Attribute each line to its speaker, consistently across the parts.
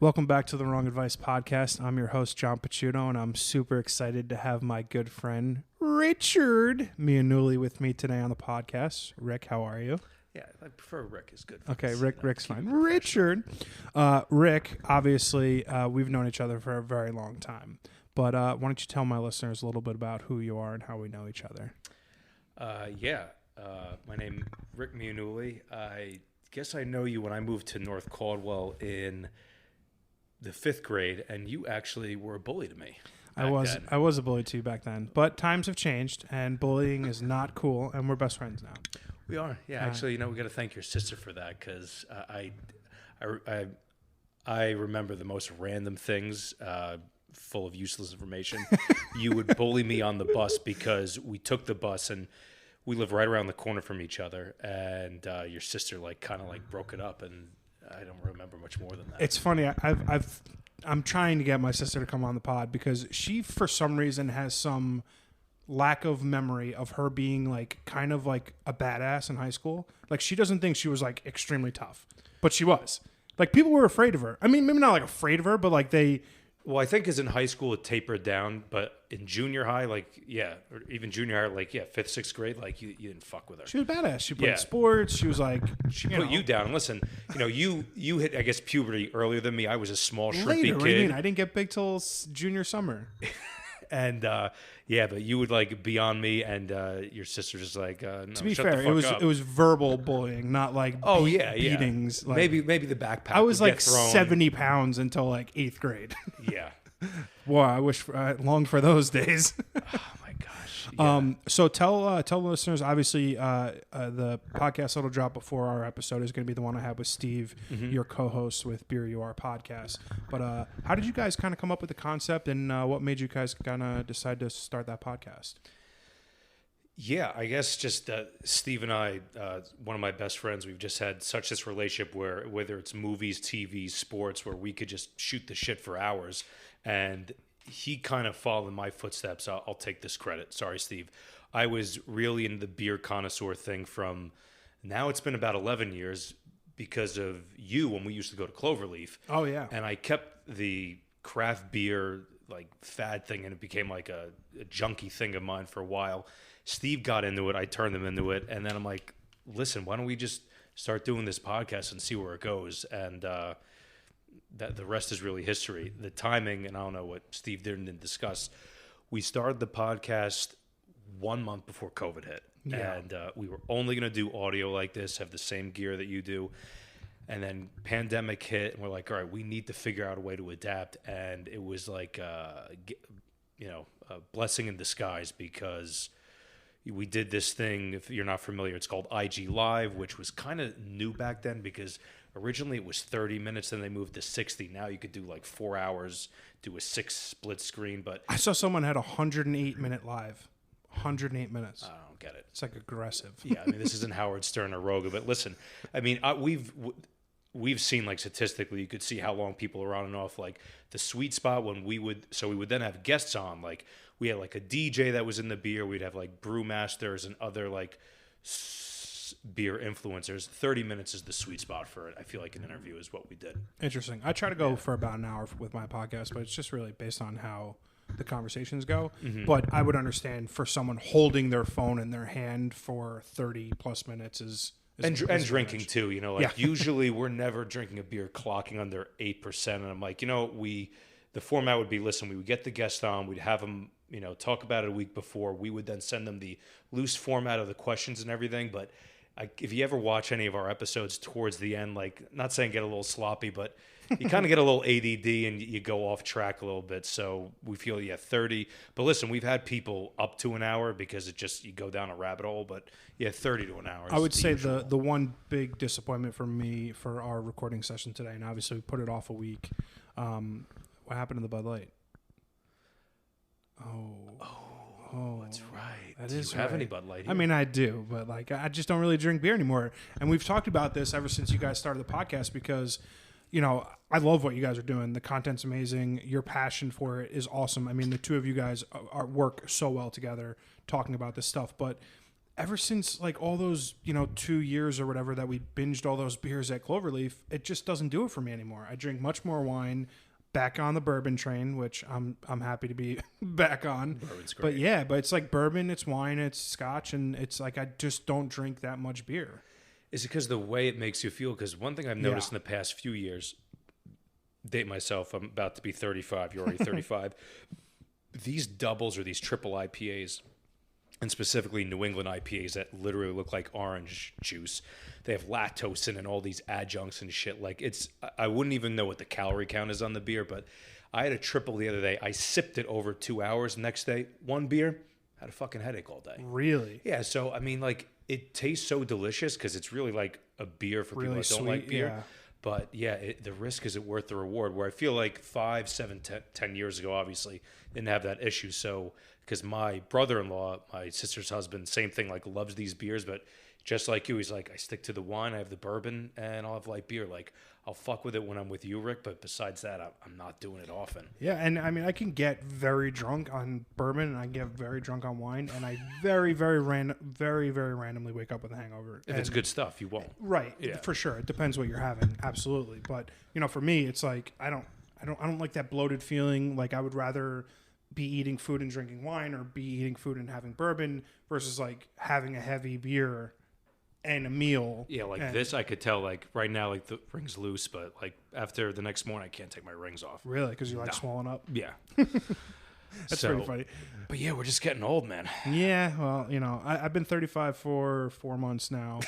Speaker 1: Welcome back to the Wrong Advice Podcast. I'm your host, John Pacciuto, and I'm super excited to have my good friend, Richard Mianulli, with me today on the podcast. Rick, how are you?
Speaker 2: Yeah, I prefer Rick is good.
Speaker 1: Okay, Rick's fine. Richard. Rick, obviously, we've known each other for a very long time. But why don't you tell my listeners a little bit about who you are and how we know each other?
Speaker 2: My name Rick Mianulli. I guess I know you when I moved to North Caldwell in the 5th grade, and you actually were a bully to me.
Speaker 1: I was a bully to you back then, but times have changed, and bullying is not cool, and we're best friends now.
Speaker 2: We are, yeah. Actually, we got to thank your sister for that, because I remember the most random things, full of useless information. You would bully me on the bus because we took the bus and we live right around the corner from each other, and your sister kind of broke it up, and I don't remember much more than that.
Speaker 1: It's funny. I'm trying to get my sister to come on the pod because she, for some reason, has some lack of memory of her being kind of like a badass in high school. Like, she doesn't think she was extremely tough, but she was. People were afraid of her. I mean, maybe not afraid of her, but they.
Speaker 2: Well, I think as in high school it tapered down, but in junior high, or even junior high, 5th, 6th grade, you didn't fuck with her.
Speaker 1: She was badass. She played sports. She was
Speaker 2: she put you down. Listen, you hit, I guess, puberty earlier than me. I was a small, shrimpy
Speaker 1: kid.
Speaker 2: What do you mean?
Speaker 1: I didn't get big till junior summer.
Speaker 2: And but you would be on me, and your sister just no,
Speaker 1: to be fair, it was verbal bullying, not beatings.
Speaker 2: Maybe the backpack.
Speaker 1: I was
Speaker 2: would get thrown.
Speaker 1: 70 pounds until 8th grade.
Speaker 2: Yeah.
Speaker 1: Boy, I wish long for those days.
Speaker 2: Oh my gosh. Yeah.
Speaker 1: So tell the listeners. Obviously, the podcast that'll drop before our episode is going to be the one I had with Steve, your co-host with Beer You Are podcast. But how did you guys kind of come up with the concept, and what made you guys kind of decide to start that podcast?
Speaker 2: Yeah, I guess just Steve and I, one of my best friends, we've just had such this relationship where whether it's movies, TV, sports, where we could just shoot the shit for hours. And he kind of followed in my footsteps. I'll take this credit. Sorry, Steve. I was really into the beer connoisseur thing from now it's been about 11 years because of you when we used to go to Cloverleaf.
Speaker 1: Oh, yeah.
Speaker 2: And I kept the craft beer fad thing, and it became a junkie thing of mine for a while. Steve got into it. I turned him into it. And then I'm like, listen, why don't we just start doing this podcast and see where it goes? And that the rest is really history. The timing, and I don't know what Steve didn't discuss. We started the podcast 1 month before COVID hit. Yeah. And we were only going to do audio like this, have the same gear that you do. And then pandemic hit, and we're like, all right, we need to figure out a way to adapt. And it was a blessing in disguise, because we did this thing. If you're not familiar, it's called IG Live, which was kind of new back then because originally it was 30 minutes, then they moved to 60. Now you could do 4 hours, do a 6 split screen. But
Speaker 1: I saw someone had 108-minute live. 108 minutes.
Speaker 2: I don't get it.
Speaker 1: It's aggressive.
Speaker 2: Yeah, I mean, this isn't Howard Stern or Rogan, but listen, I mean, we've seen statistically, you could see how long people are on and off. The sweet spot when we would then have guests on. We had a DJ that was in the beer. We'd have brewmasters and other beer influencers. 30 minutes is the sweet spot for it. I feel like an interview is what we did.
Speaker 1: Interesting. I try to go for about an hour with my podcast, but it's just really based on how the conversations go. Mm-hmm. But I would understand for someone holding their phone in their hand for 30 plus minutes is
Speaker 2: drinking too. Usually we're never drinking a beer clocking under 8%. And I'm like, the format would be, listen, we would get the guest on, we'd have them, talk about it a week before. We would then send them the loose format of the questions and everything. But if you ever watch any of our episodes towards the end, not saying get a little sloppy, but you kind of get a little ADD and you go off track a little bit. So we feel, 30. But listen, we've had people up to an hour because it just, you go down a rabbit hole. But 30 to an hour.
Speaker 1: I would say the one big disappointment for me for our recording session today, and obviously we put it off a week. What happened to the Bud Light?
Speaker 2: Oh, that's right.
Speaker 1: Do you
Speaker 2: have any Bud Light here?
Speaker 1: I mean, I do, but I just don't really drink beer anymore. And we've talked about this ever since you guys started the podcast because, I love what you guys are doing. The content's amazing. Your passion for it is awesome. I mean, the two of you guys work so well together talking about this stuff. But ever since like all those 2 years or whatever that we binged all those beers at Cloverleaf, it just doesn't do it for me anymore. I drink much more wine. Back on the bourbon train, which I'm happy to be back on.
Speaker 2: Bourbon's great.
Speaker 1: But yeah, but it's like bourbon, it's wine, it's scotch, and it's like I just don't drink that much beer.
Speaker 2: Is it because the way it makes you feel? Because one thing I've noticed in the past few years, date myself, I'm about to be 35. You're already 35. These doubles or these triple IPAs, and specifically New England IPAs that literally look like orange juice. They have lactose in and all these adjuncts and shit. Like I wouldn't even know what the calorie count is on the beer, but I had a triple the other day. I sipped it over 2 hours. Next day, one beer, had a fucking headache all day.
Speaker 1: Really?
Speaker 2: Yeah. So, I mean, like, it tastes so delicious because it's really like a beer for people that don't like beer.
Speaker 1: Yeah.
Speaker 2: But yeah, the risk, is it worth the reward? Where I feel like 5, 7, 10 years ago, obviously, didn't have that issue. So, because my brother-in-law, my sister's husband, same thing, like loves these beers, but just like you, he's like, I stick to the wine, I have the bourbon, and I'll have light beer. Like, I'll fuck with it when I'm with you, Rick, but besides that, I'm not doing it often.
Speaker 1: Yeah, and I mean, I can get very drunk on bourbon, and I get very drunk on wine, and I very, very randomly wake up with a hangover.
Speaker 2: If it's good stuff, you won't.
Speaker 1: Right,
Speaker 2: Yeah.
Speaker 1: for sure. It depends what you're having, absolutely. But for me, it's like I don't like that bloated feeling. Like I would rather be eating food and drinking wine, or be eating food and having bourbon, versus like having a heavy beer and a meal.
Speaker 2: Yeah, like this, I could tell, like, right now, like, the ring's loose, but, like, after the next morning, I can't take my rings off.
Speaker 1: Really? Because you're, like, swollen up?
Speaker 2: Yeah.
Speaker 1: That's pretty funny.
Speaker 2: But, yeah, we're just getting old, man.
Speaker 1: Yeah, well, I've been 35 for 4 months now,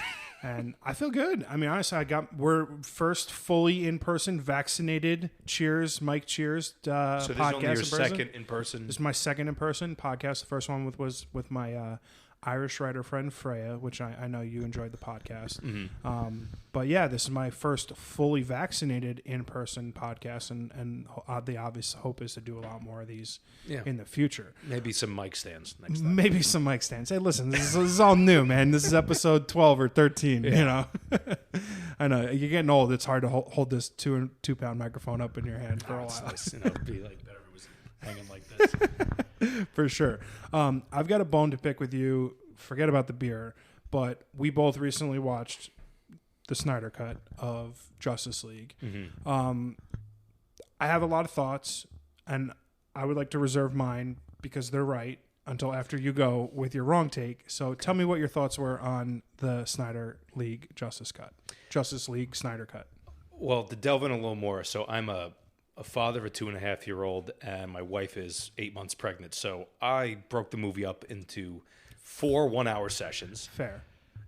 Speaker 1: and I feel good. I mean, honestly, we're first fully in-person vaccinated. Cheers, Mike, cheers.
Speaker 2: So this is
Speaker 1: podcast
Speaker 2: only your
Speaker 1: in person.
Speaker 2: second in-person?
Speaker 1: This is my second in-person podcast. The first one was with my Irish writer friend Freya, which I know you enjoyed the podcast.
Speaker 2: Mm-hmm.
Speaker 1: But yeah, this is my first fully vaccinated in-person podcast, and the obvious hope is to do a lot more of these in the future.
Speaker 2: Maybe some mic stands next time.
Speaker 1: Maybe some mic stands. Hey, listen, this is all new, man. This is episode 12 or 13.
Speaker 2: Yeah.
Speaker 1: I know you're getting old. It's hard to hold this 2-pound microphone up in your hand for a while.
Speaker 2: Nice. It'd be like better if it was hanging like this.
Speaker 1: For sure. I've got a bone to pick with you. Forget about the beer, but we both recently watched the Snyder Cut of Justice League.
Speaker 2: Mm-hmm.
Speaker 1: I have a lot of thoughts, and I would like to reserve mine because they're right until after you go with your wrong take. So tell me what your thoughts were on the Snyder League Justice League Snyder Cut.
Speaker 2: Well, to delve in a little more, so I'm a father of a 2.5-year-old, and my wife is 8 months pregnant. So I broke the movie up into 4 one-hour sessions.
Speaker 1: Fair.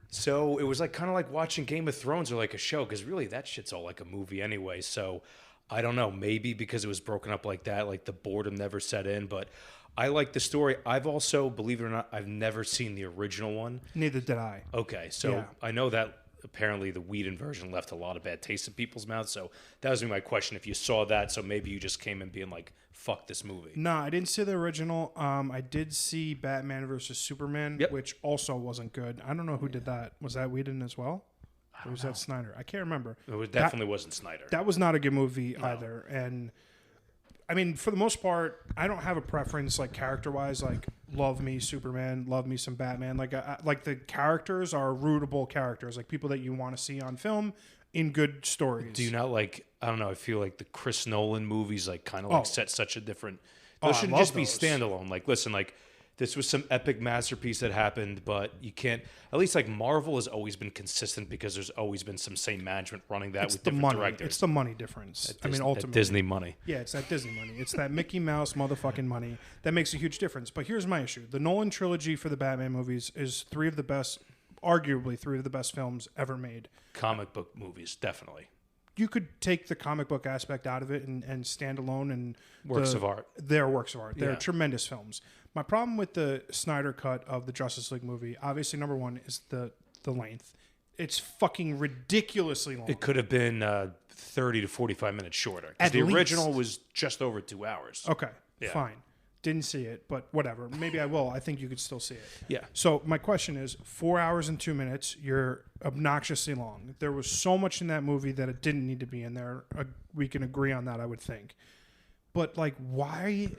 Speaker 2: So it was like kind of like watching Game of Thrones or like a show, because really that shit's all like a movie anyway. So I don't know, maybe because it was broken up like that, like the boredom never set in. But I like the story. I've also, believe it or not, I've never seen the original one.
Speaker 1: Neither did I.
Speaker 2: Okay, so I know that apparently the Whedon version left a lot of bad taste in people's mouths. So that was my question. If you saw that, so maybe you just came in being like, fuck this movie.
Speaker 1: No, I didn't see the original. I did see Batman versus Superman, which also wasn't good. I don't know who did that. Was that Whedon as well? Or was that Snyder? I can't remember.
Speaker 2: It definitely wasn't Snyder.
Speaker 1: That was not a good movie either. And I mean, for the most part, I don't have a preference, like character-wise. Like, love me Superman, love me some Batman. Like the characters are rootable characters, like people that you want to see on film in good stories.
Speaker 2: Do you not like? I don't know. I feel like the Chris Nolan movies, like, kind of like set such a different. Those shouldn't just be standalone. Like, listen, like, this was some epic masterpiece that happened, but you can't. At least like Marvel has always been consistent because there's always been some same management running that with different directors.
Speaker 1: It's the money difference. Ultimately,
Speaker 2: that Disney money.
Speaker 1: Yeah, it's that Disney money. It's that Mickey Mouse motherfucking money that makes a huge difference. But here's my issue: the Nolan trilogy for the Batman movies is arguably three of the best films ever made.
Speaker 2: Comic book movies, definitely.
Speaker 1: You could take the comic book aspect out of it and stand alone and
Speaker 2: works of art.
Speaker 1: They're works of art. They're tremendous films. My problem with the Snyder cut of the Justice League movie, obviously, number one, is the length. It's fucking ridiculously long.
Speaker 2: It could have been 30 to 45 minutes shorter. Because the original was just over 2 hours.
Speaker 1: Okay, fine. Didn't see it, but whatever. Maybe I will. I think you could still see it.
Speaker 2: Yeah.
Speaker 1: So my question is, 4 hours and 2 minutes, you're obnoxiously long. There was so much in that movie that it didn't need to be in there. We can agree on that, I would think. But, like, why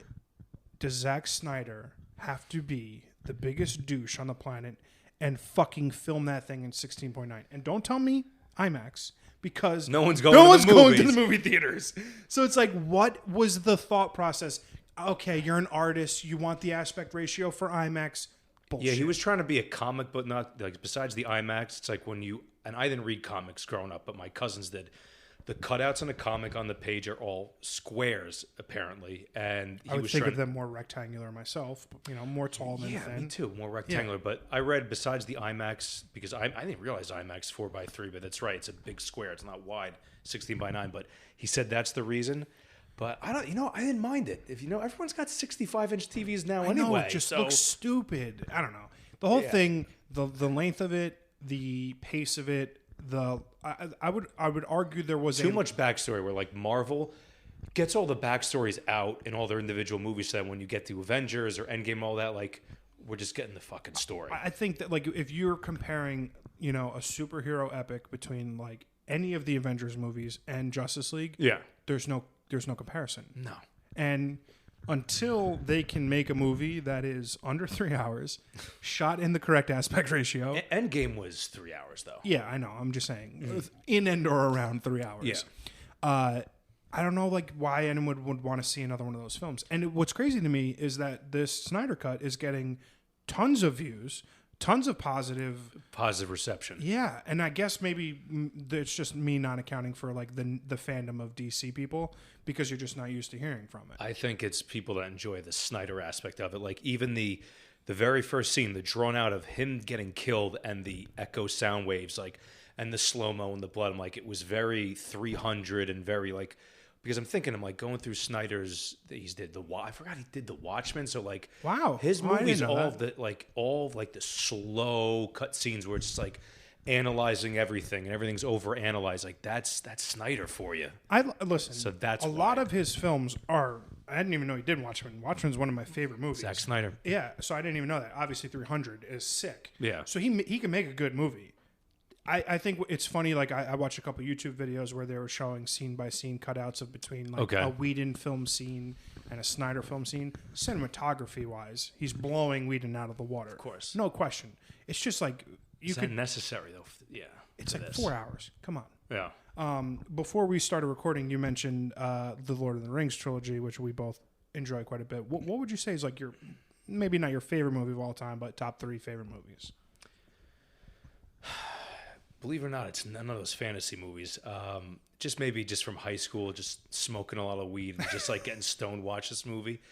Speaker 1: does Zack Snyder have to be the biggest douche on the planet and fucking film that thing in 16.9. And don't tell me IMAX, because
Speaker 2: No one's going to the
Speaker 1: movie theaters. So it's like, what was the thought process? Okay, you're an artist. You want the aspect ratio for IMAX. Bullshit.
Speaker 2: Yeah, he was trying to be a comic, but not like besides the IMAX. It's like when you, and I didn't read comics growing up, but my cousins did. The cutouts on a comic on the page are all squares, apparently, and he
Speaker 1: I would
Speaker 2: was
Speaker 1: think
Speaker 2: trying
Speaker 1: of them more rectangular myself, more tall than
Speaker 2: yeah,
Speaker 1: thin.
Speaker 2: me too, more rectangular. But I read besides the IMAX, because I didn't realize IMAX 4:3, but that's right, it's a big square, it's not wide, 16:9. But he said that's the reason. But I don't, I didn't mind it. If everyone's got 65-inch TVs now
Speaker 1: I know,
Speaker 2: anyway.
Speaker 1: it just looks stupid. I don't know. The whole
Speaker 2: Yeah.
Speaker 1: thing, the length of it, the pace of it, I would argue there was
Speaker 2: Too much backstory where like Marvel gets all the backstories out in all their individual movies, so that when you get to Avengers or Endgame, all that, like, we're just getting the fucking story.
Speaker 1: I think that, like, if you're comparing, a superhero epic between like any of the Avengers movies and Justice League,
Speaker 2: Yeah.
Speaker 1: there's no comparison.
Speaker 2: No.
Speaker 1: And until they can make a movie that is under 3 hours, shot in the correct aspect ratio.
Speaker 2: Endgame was 3 hours, though.
Speaker 1: Yeah, I know. I'm just saying, in and or around 3 hours.
Speaker 2: Yeah.
Speaker 1: I don't know, like, why anyone would want to see another one of those films. And what's crazy to me is that this Snyder Cut is getting tons of views, tons of positive
Speaker 2: reception.
Speaker 1: Yeah, and I guess maybe it's just me not accounting for like the fandom of DC people, because you're just not used to hearing from it.
Speaker 2: I think it's people that enjoy the Snyder aspect of it. Like even the very first scene, the drawn out of him getting killed and the echo sound waves, like, and the slow-mo and the blood. I'm like, it was very 300 and very like, because I'm thinking, I'm like going through Snyder's. I forgot he did the Watchmen. So like,
Speaker 1: wow,
Speaker 2: his movies, all
Speaker 1: that.
Speaker 2: the slow cut scenes where it's just like analyzing everything and everything's over analyzed. Like that's Snyder for you.
Speaker 1: Listen.
Speaker 2: So that's
Speaker 1: a lot of his films are. I didn't even know he did Watchmen. Watchmen's one of my favorite movies.
Speaker 2: Zack Snyder.
Speaker 1: Yeah, so I didn't even know that. Obviously, 300 is sick.
Speaker 2: Yeah.
Speaker 1: So he can make a good movie. I think it's funny, like I watched a couple YouTube videos where they were showing scene by scene cutouts of between like a Whedon film scene and a Snyder film scene. Cinematography wise, he's blowing Whedon out of the water. Of
Speaker 2: course.
Speaker 1: No question. It's just like
Speaker 2: Is that necessary though? Yeah.
Speaker 1: It's like 4 hours. Come on.
Speaker 2: Yeah.
Speaker 1: Before we started recording, you mentioned the Lord of the Rings trilogy, which we both enjoy quite a bit. What would you say is like your, maybe not your favorite movie of all time, but top 3 favorite movies?
Speaker 2: Believe it or not, it's none of those fantasy movies. Just from high school, just smoking a lot of weed and just like getting stoned, watch this movie.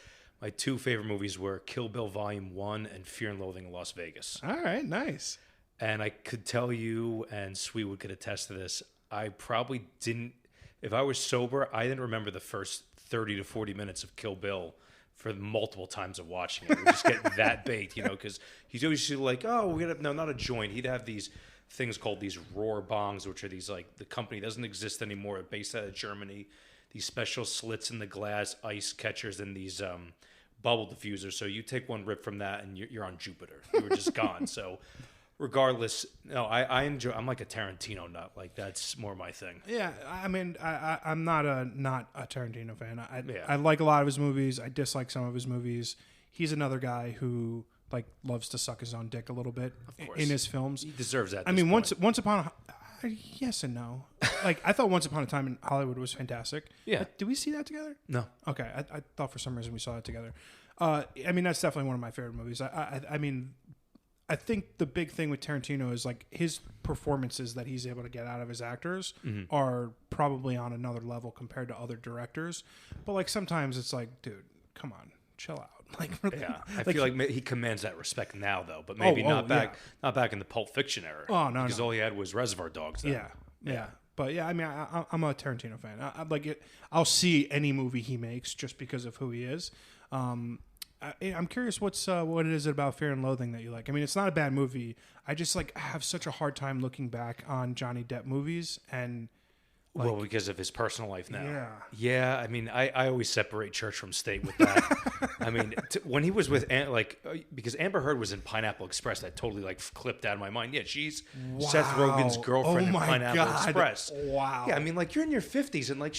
Speaker 2: My 2 favorite movies were Kill Bill Volume 1 and Fear and Loathing in Las Vegas.
Speaker 1: All right, nice.
Speaker 2: And I could tell you, and Sweetwood could attest to this, I probably didn't, if I was sober, I didn't remember the first 30 to 40 minutes of Kill Bill for multiple times of watching it. We just get that baked, because he's always like, oh, not a joint. He'd have these things called these roar bongs, which are these, like, the company doesn't exist anymore, based out of Germany. These special slits in the glass, ice catchers, and these bubble diffusers. So you take one rip from that, and you're on Jupiter. You were just gone. So regardless, no, I enjoy. I'm like a Tarantino nut. Like that's more my thing.
Speaker 1: Yeah, I mean, I'm not a Tarantino fan. I like a lot of his movies. I dislike some of his movies. He's another guy who like loves to suck his own dick a little bit in his films.
Speaker 2: He deserves that.
Speaker 1: I mean, once upon a yes and no. Like I thought Once Upon a Time in Hollywood was fantastic.
Speaker 2: Yeah.
Speaker 1: Did we see that together?
Speaker 2: No.
Speaker 1: Okay, I thought for some reason we saw it together. I mean, that's definitely one of my favorite movies. I mean, I think the big thing with Tarantino is like his performances that he's able to get out of his actors are probably on another level compared to other directors. But like sometimes it's like, dude, come on, chill out. Like,
Speaker 2: yeah, I feel like he commands that respect now, though, but maybe not back in the Pulp Fiction era.
Speaker 1: Oh no,
Speaker 2: because all he had was Reservoir Dogs. Then.
Speaker 1: Yeah. But yeah, I mean, I'm a Tarantino fan. I like it. I'll see any movie he makes just because of who he is. I'm curious what it is about Fear and Loathing that you like. I mean, it's not a bad movie. I just like have such a hard time looking back on Johnny Depp movies and.
Speaker 2: Like, well, because of his personal life now.
Speaker 1: Yeah.
Speaker 2: Yeah, I mean, I always separate church from state with that. I mean, when he was with, because Amber Heard was in Pineapple Express, that totally, like, clipped out of my mind. Yeah, she's Seth Rogen's girlfriend in Pineapple Express.
Speaker 1: Wow.
Speaker 2: Yeah, I mean, like, you're in your 50s, and, like,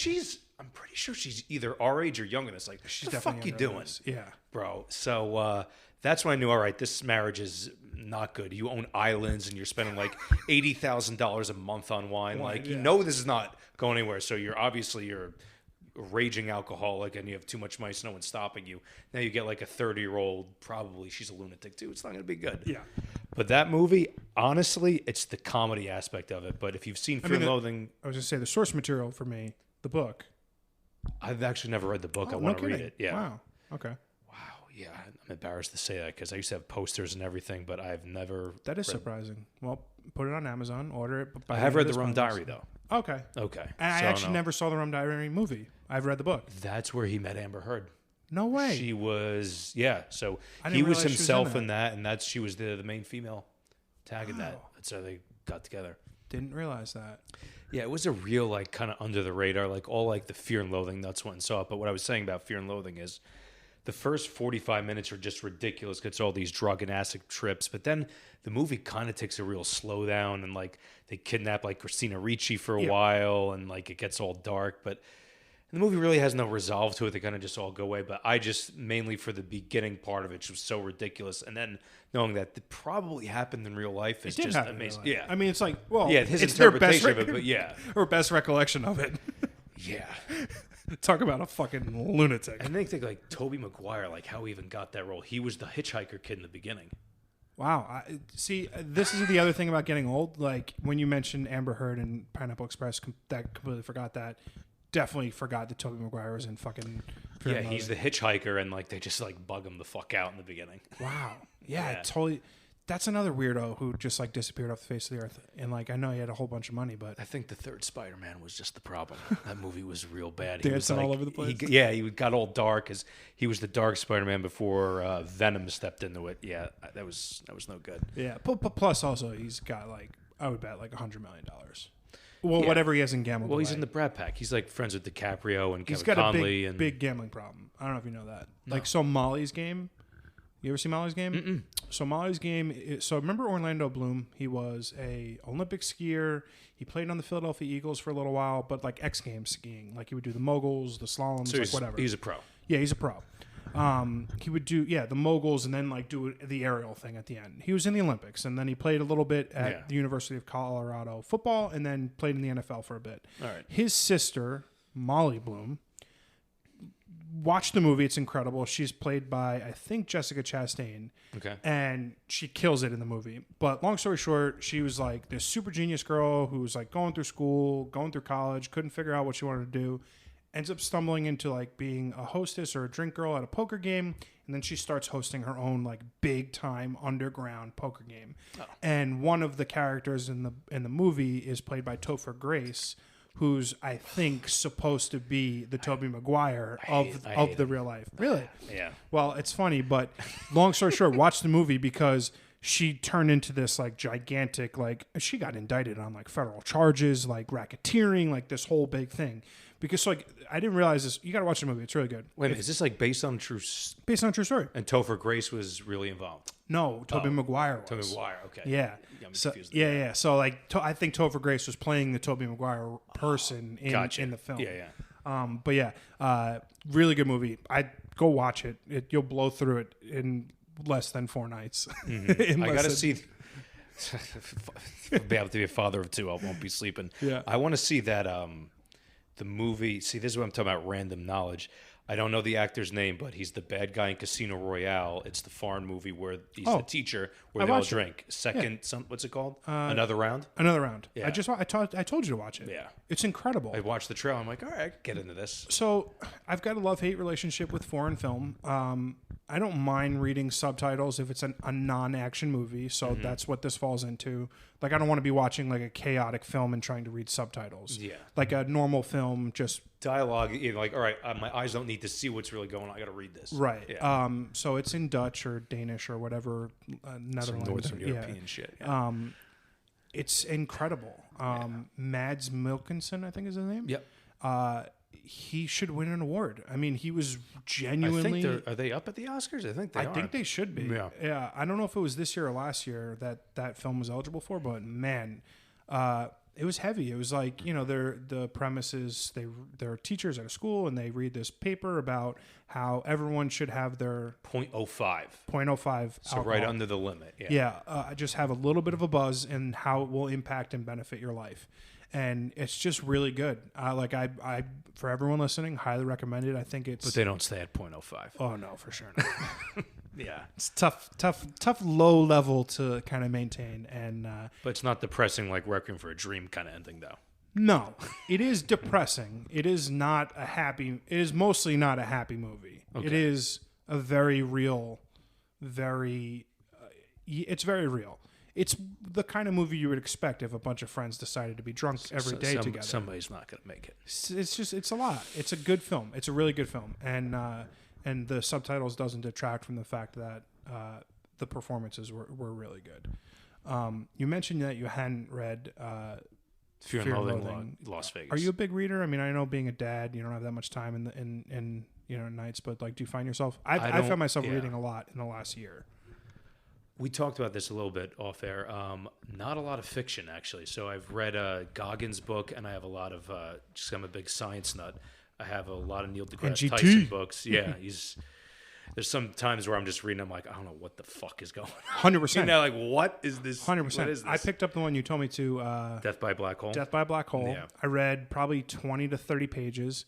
Speaker 2: I'm pretty sure she's either our age or younger. It's like,
Speaker 1: she's
Speaker 2: what the fuck you doing?
Speaker 1: Yeah.
Speaker 2: Bro. So, that's when I knew, all right, this marriage is not good. You own islands and you're spending like $80,000 a month on wine. Like, you
Speaker 1: yeah.
Speaker 2: know, this is not going anywhere. So you're a raging alcoholic and you have too much money, so no one's stopping you. Now you get like a 30-year-old, probably she's a lunatic too. It's not going to be good.
Speaker 1: Yeah.
Speaker 2: But that movie, honestly, it's the comedy aspect of it. But if you've seen Fear and Loathing,
Speaker 1: I was going to say the source material for me, the book.
Speaker 2: I've actually never read the book. I
Speaker 1: No
Speaker 2: want to read
Speaker 1: kidding.
Speaker 2: it. Yeah.
Speaker 1: Wow. Okay.
Speaker 2: Wow. Yeah. I'm embarrassed to say that because I used to have posters and everything, but I've never.
Speaker 1: That is surprising. Well, put it on Amazon, order it.
Speaker 2: I have read The Rum Diary, though.
Speaker 1: Okay.
Speaker 2: Okay.
Speaker 1: And I actually never saw the Rum Diary movie. I've read the book.
Speaker 2: That's where he met Amber Heard.
Speaker 1: No way.
Speaker 2: She was, yeah. So
Speaker 1: I
Speaker 2: he
Speaker 1: didn't
Speaker 2: was
Speaker 1: realize she was
Speaker 2: himself
Speaker 1: in
Speaker 2: in that, and she was the main female tag in that.
Speaker 1: Wow.
Speaker 2: That's how they got together.
Speaker 1: Didn't realize that.
Speaker 2: Yeah, it was a real, like, kind of under the radar, like, all, like, the Fear and Loathing nuts went and saw it. But what I was saying about Fear and Loathing is the first 45 minutes are just ridiculous. It's all these drug and acid trips. But then the movie kind of takes a real slowdown, and, like, they kidnap, like, Christina Ricci for a while, and, like, it gets all dark. But the movie really has no resolve to it. They kind of just all go away. But I just, mainly for the beginning part of it, which was so ridiculous. And then knowing that it probably happened in real life is just amazing. Yeah.
Speaker 1: I mean, it's like, well,
Speaker 2: Yeah, his
Speaker 1: it's their best
Speaker 2: interpretation of it, but yeah.
Speaker 1: or best recollection of it.
Speaker 2: Yeah.
Speaker 1: Talk about a fucking lunatic.
Speaker 2: And then think like Tobey Maguire, like how he even got that role. He was the hitchhiker kid in the beginning.
Speaker 1: Wow. See, this is the other thing about getting old. Like when you mentioned Amber Heard and Pineapple Express, that completely forgot that. Definitely forgot that Tobey Maguire was in fucking.
Speaker 2: Yeah, he's the hitchhiker, and like they just like bug him the fuck out in the beginning.
Speaker 1: Wow. Yeah, totally. That's another weirdo who just like disappeared off the face of the earth. And like I know he had a whole bunch of money, but
Speaker 2: I think the third Spider-Man was just the problem. That movie was real bad.
Speaker 1: Dancing
Speaker 2: he was like,
Speaker 1: all over the place.
Speaker 2: He got all dark because he was the dark Spider-Man before Venom stepped into it. Yeah, that was no good.
Speaker 1: Yeah, but plus also he's got like I would bet like $100 million. Well, whatever he has in gambling.
Speaker 2: Well, he's in the Brat Pack. He's like friends with DiCaprio and
Speaker 1: He's
Speaker 2: Kevin
Speaker 1: got
Speaker 2: Conley.
Speaker 1: a big gambling problem. I don't know if you know that. No. Like, so Molly's Game. You ever see Molly's Game?
Speaker 2: Mm-mm.
Speaker 1: So Molly's Game. So remember Orlando Bloom? He was a Olympic skier. He played on the Philadelphia Eagles for a little while, but like X Games skiing. Like he would do the moguls, the slaloms,
Speaker 2: So
Speaker 1: like whatever.
Speaker 2: He's a pro.
Speaker 1: Yeah, he's a pro. He would do the moguls and then like do the aerial thing at the end. He was in the Olympics and then he played a little bit at the University of Colorado football and then played in the NFL for a bit.
Speaker 2: All right.
Speaker 1: His sister, Molly Bloom, watch the movie. It's incredible. She's played by, I think, Jessica Chastain.
Speaker 2: Okay.
Speaker 1: And she kills it in the movie. But long story short, she was like this super genius girl who was like going through school, going through college, couldn't figure out what she wanted to do. Ends up stumbling into like being a hostess or a drink girl at a poker game. And then she starts hosting her own like big time underground poker game. Oh. And one of the characters in the movie is played by Topher Grace, who's I think supposed to be the Tobey Maguire of the real life. Really?
Speaker 2: Yeah.
Speaker 1: Well, it's funny, but long story short, watch the movie because she turned into this like gigantic, like she got indicted on like federal charges, like racketeering, like this whole big thing. Because like I didn't realize this. You got to watch the movie. It's really good.
Speaker 2: Wait a minute, is this like based on a true
Speaker 1: story?
Speaker 2: And Topher Grace was really involved.
Speaker 1: No, Tobey Maguire was.
Speaker 2: Tobey Maguire, okay.
Speaker 1: Yeah. So, yeah. So like I think Topher Grace was playing the Tobey Maguire person in the film.
Speaker 2: Yeah.
Speaker 1: But yeah, really good movie. I go watch it. You'll blow through it in less than 4 nights.
Speaker 2: Mm-hmm. I got to see. Be able to be a father of 2. I won't be sleeping.
Speaker 1: Yeah.
Speaker 2: I want to see that. The movie. See, this is what I'm talking about. Random knowledge. I don't know the actor's name, but he's the bad guy in Casino Royale. It's the foreign movie where he's the teacher, where they all drink. What's it called? Another Round.
Speaker 1: Another Round.
Speaker 2: Yeah.
Speaker 1: I told you to watch it.
Speaker 2: Yeah,
Speaker 1: it's incredible.
Speaker 2: I watched the trailer. I'm like, all right, I can get into this.
Speaker 1: So I've got a love-hate relationship with foreign film. I don't mind reading subtitles if it's a non-action movie. So that's what this falls into. Like, I don't want to be watching like a chaotic film and trying to read subtitles.
Speaker 2: Yeah,
Speaker 1: like a normal film, just
Speaker 2: dialogue. Like, all right, my eyes don't need to see what's really going on. I got to read this.
Speaker 1: Right.
Speaker 2: Yeah.
Speaker 1: So it's in Dutch or Danish or whatever. Netherlands.
Speaker 2: Some Northern European shit.
Speaker 1: Yeah. It's incredible. Mads Mikkelsen, I think is his name.
Speaker 2: Yep.
Speaker 1: He should win an award. I mean, he was genuinely.
Speaker 2: Are they up at the Oscars? I think they are.
Speaker 1: I think they should be. Yeah. I don't know if it was this year or last year that film was eligible for, but man, It was heavy. It was like, the premise is they're teachers at a school and they read this paper about how everyone should have their
Speaker 2: 0.05.
Speaker 1: 0.05
Speaker 2: So
Speaker 1: alcohol.
Speaker 2: right under the limit. Yeah.
Speaker 1: Yeah, just have a little bit of a buzz and how it will impact and benefit your life. And it's just really good. I for everyone listening, highly recommend it. I think it's...
Speaker 2: But they don't stay at 0.05.
Speaker 1: Oh, no, for sure not.
Speaker 2: Yeah.
Speaker 1: It's tough low level to kind of maintain. And
Speaker 2: But it's not depressing like Requiem for a Dream kind of ending, though.
Speaker 1: no, it is depressing. It is mostly not a happy movie.
Speaker 2: Okay.
Speaker 1: It is a very real, it's very real. It's the kind of movie you would expect if a bunch of friends decided to be drunk every day together.
Speaker 2: Somebody's not going to make it.
Speaker 1: It's a lot. It's a good film. It's a really good film. And the subtitles doesn't detract from the fact that the performances were really good. You mentioned that you hadn't read
Speaker 2: Fear and Loathing, Las Vegas.
Speaker 1: Are you a big reader? I mean, I know being a dad, you don't have that much time in nights, but like, do you find yourself? I found myself reading a lot in the last year.
Speaker 2: We talked about this a little bit off air. Not a lot of fiction, actually. So I've read Goggins' book, and I have a lot of, just I'm a big science nut. I have a lot of Neil deGrasse Tyson books. Yeah, there's some times where I'm just reading, I'm like, I don't know what the fuck is going on.
Speaker 1: 100%.
Speaker 2: Like, what is this?
Speaker 1: 100%.
Speaker 2: What is this?
Speaker 1: I picked up the one you told me to.
Speaker 2: Death by Black Hole?
Speaker 1: Death by Black Hole.
Speaker 2: Yeah.
Speaker 1: I read probably 20 to 30 pages.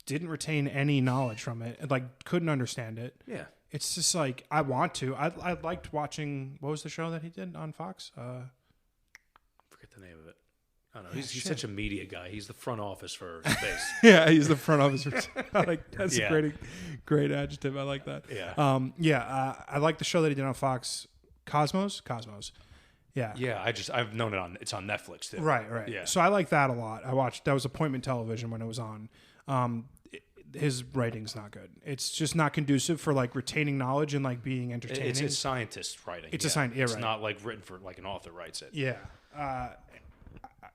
Speaker 1: Didn't retain any knowledge from it. Like, couldn't understand it.
Speaker 2: Yeah.
Speaker 1: It's just like, I want to. I liked watching, what was the show that he did on Fox?
Speaker 2: Forget the name of it. I don't know. He's such a media guy. He's the front office for space.
Speaker 1: Yeah, he's the front office. That's a great adjective. I like that.
Speaker 2: Yeah.
Speaker 1: I like the show that he did on Fox, Cosmos. Yeah.
Speaker 2: Yeah, I've known it's on Netflix too.
Speaker 1: Right.
Speaker 2: Yeah.
Speaker 1: So I like that a lot. That was appointment television when it was on. His writing's not good. It's just not conducive for like retaining knowledge and like being entertaining.
Speaker 2: It's scientist writing.
Speaker 1: It's a scientist. Yeah,
Speaker 2: it's
Speaker 1: right.
Speaker 2: not like written for like an author writes it.
Speaker 1: Yeah.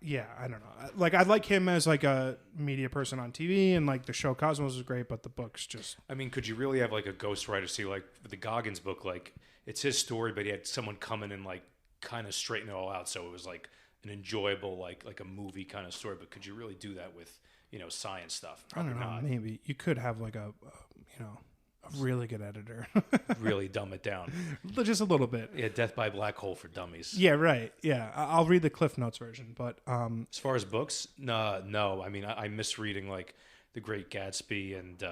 Speaker 1: Yeah, I don't know. Like, I like him as like a media person on TV, and like the show Cosmos is great, but the book's just...
Speaker 2: I mean, could you really have like a ghostwriter see like the Goggins book, like it's his story, but he had someone come in and like kind of straighten it all out, so it was like an enjoyable like a movie kind of story. But could you really do that with science stuff? Probably
Speaker 1: I don't know.
Speaker 2: not.
Speaker 1: Maybe you could have like a really good editor.
Speaker 2: Really dumb it down.
Speaker 1: Just a little bit.
Speaker 2: Yeah, Death by Black Hole for dummies.
Speaker 1: Yeah, right. Yeah, I'll read the Cliff Notes version, but
Speaker 2: as far as books, no. I mean, I miss reading like The Great Gatsby and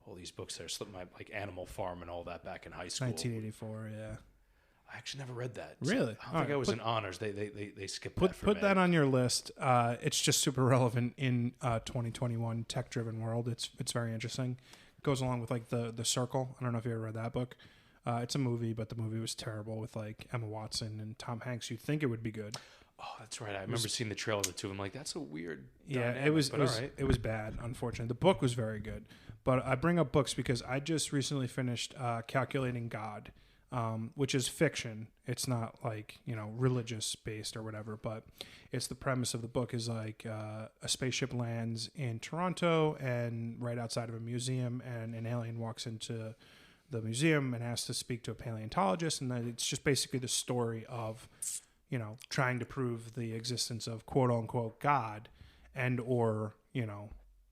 Speaker 2: all these books that are slipping my like Animal Farm and all that back in high school.
Speaker 1: 1984. Yeah.
Speaker 2: I actually never read that.
Speaker 1: Really?
Speaker 2: I don't think I was in honors. They skipped that for
Speaker 1: Put
Speaker 2: me.
Speaker 1: that on your list. It's just super relevant in 2021 tech-driven world. It's very interesting. It goes along with like the Circle. I don't know if you ever read that book. It's a movie, but the movie was terrible with like Emma Watson and Tom Hanks. You'd think it would be good.
Speaker 2: Oh, that's right. I remember seeing the trailer of the two. I'm like, that's a weird.
Speaker 1: Yeah,
Speaker 2: dynamic,
Speaker 1: it was bad. Unfortunately, the book was very good. But I bring up books because I just recently finished Calculating God. Which is fiction. It's not like, religious based or whatever, but it's the premise of the book is like a spaceship lands in Toronto and right outside of a museum, and an alien walks into the museum and has to speak to a paleontologist, and then it's just basically the story of, trying to prove the existence of quote unquote God and or,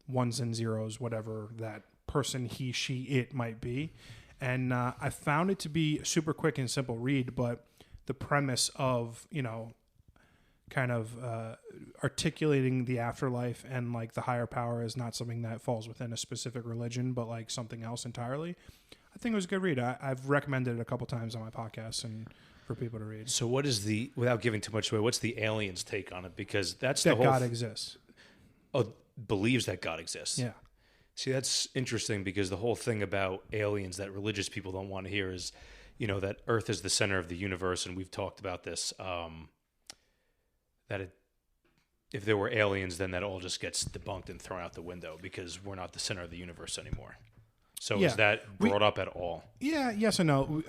Speaker 1: ones and zeros, whatever that person, he, she, it might be. And I found it to be a super quick and simple read, but the premise of, kind of articulating the afterlife and like the higher power is not something that falls within a specific religion, but like something else entirely. I think it was a good read. I've recommended it a couple times on my podcast and for people to read.
Speaker 2: So what is without giving too much away, what's the aliens' take on it? Because that's
Speaker 1: that
Speaker 2: the whole...
Speaker 1: God exists.
Speaker 2: Oh, believes that God exists.
Speaker 1: Yeah.
Speaker 2: See, that's interesting because the whole thing about aliens that religious people don't want to hear is, that Earth is the center of the universe, and we've talked about this, if there were aliens, then that all just gets debunked and thrown out the window because we're not the center of the universe anymore. So is that brought up at all?
Speaker 1: Yeah, yes and no.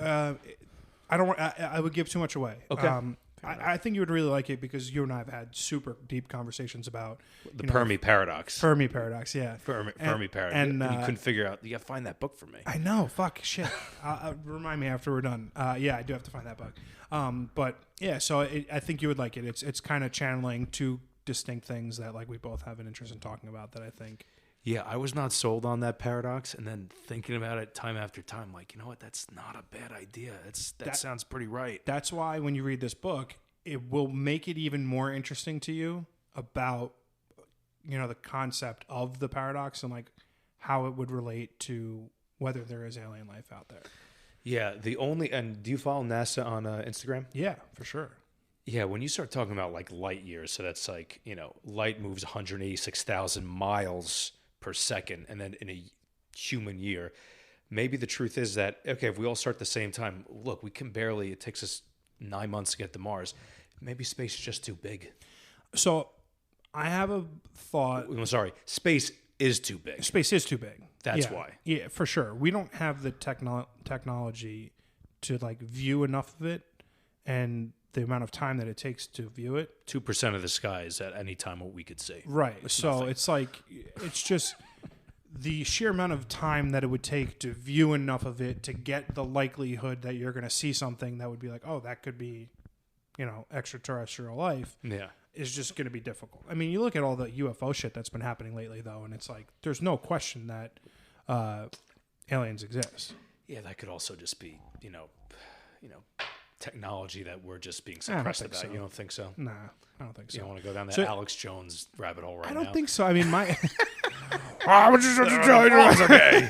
Speaker 1: I would give too much away.
Speaker 2: Okay.
Speaker 1: I think you would really like it because you and I have had super deep conversations about
Speaker 2: The Fermi paradox.
Speaker 1: Fermi paradox, yeah.
Speaker 2: Fermi paradox.
Speaker 1: and,
Speaker 2: And you couldn't figure out. You got to find that book for me.
Speaker 1: I know. Fuck. Shit. Remind me after we're done. Yeah, I do have to find that book. But yeah, so I think you would like it. It's kind of channeling two distinct things that like we both have an interest in talking about that I think.
Speaker 2: Yeah, I was not sold on that paradox, and then thinking about it time after time, like, you know what? That's not a bad idea. That sounds pretty right.
Speaker 1: That's why when you read this book, it will make it even more interesting to you about, the concept of the paradox and like how it would relate to whether there is alien life out there.
Speaker 2: Yeah, and do you follow NASA on Instagram?
Speaker 1: Yeah, for sure.
Speaker 2: Yeah, when you start talking about like light years, so that's like, light moves 186,000 miles per second, and then in a human year, maybe the truth is that, okay, if we all start at the same time, look, it takes us 9 months to get to Mars. Maybe space is just too big.
Speaker 1: So I have a thought.
Speaker 2: I'm sorry, space is too big.
Speaker 1: Space is too big.
Speaker 2: That's why.
Speaker 1: Yeah, for sure. We don't have the technology to like view enough of it, and the amount of time that it takes to view it.
Speaker 2: 2% of the sky is at any time what we could see.
Speaker 1: Right. So nothing. It's like, it's just the sheer amount of time that it would take to view enough of it to get the likelihood that you're going to see something that would be like, oh, that could be, extraterrestrial life.
Speaker 2: Yeah.
Speaker 1: Is just going to be difficult. I mean, you look at all the UFO shit that's been happening lately, though, and it's like, there's no question that aliens exist.
Speaker 2: Yeah, that could also just be, technology that we're just being suppressed about. So. You don't think so?
Speaker 1: Nah, I don't think so.
Speaker 2: You don't want to go down that Alex Jones rabbit hole right now?
Speaker 1: I don't think so. I mean, my...
Speaker 2: I was just going to tell you it's okay.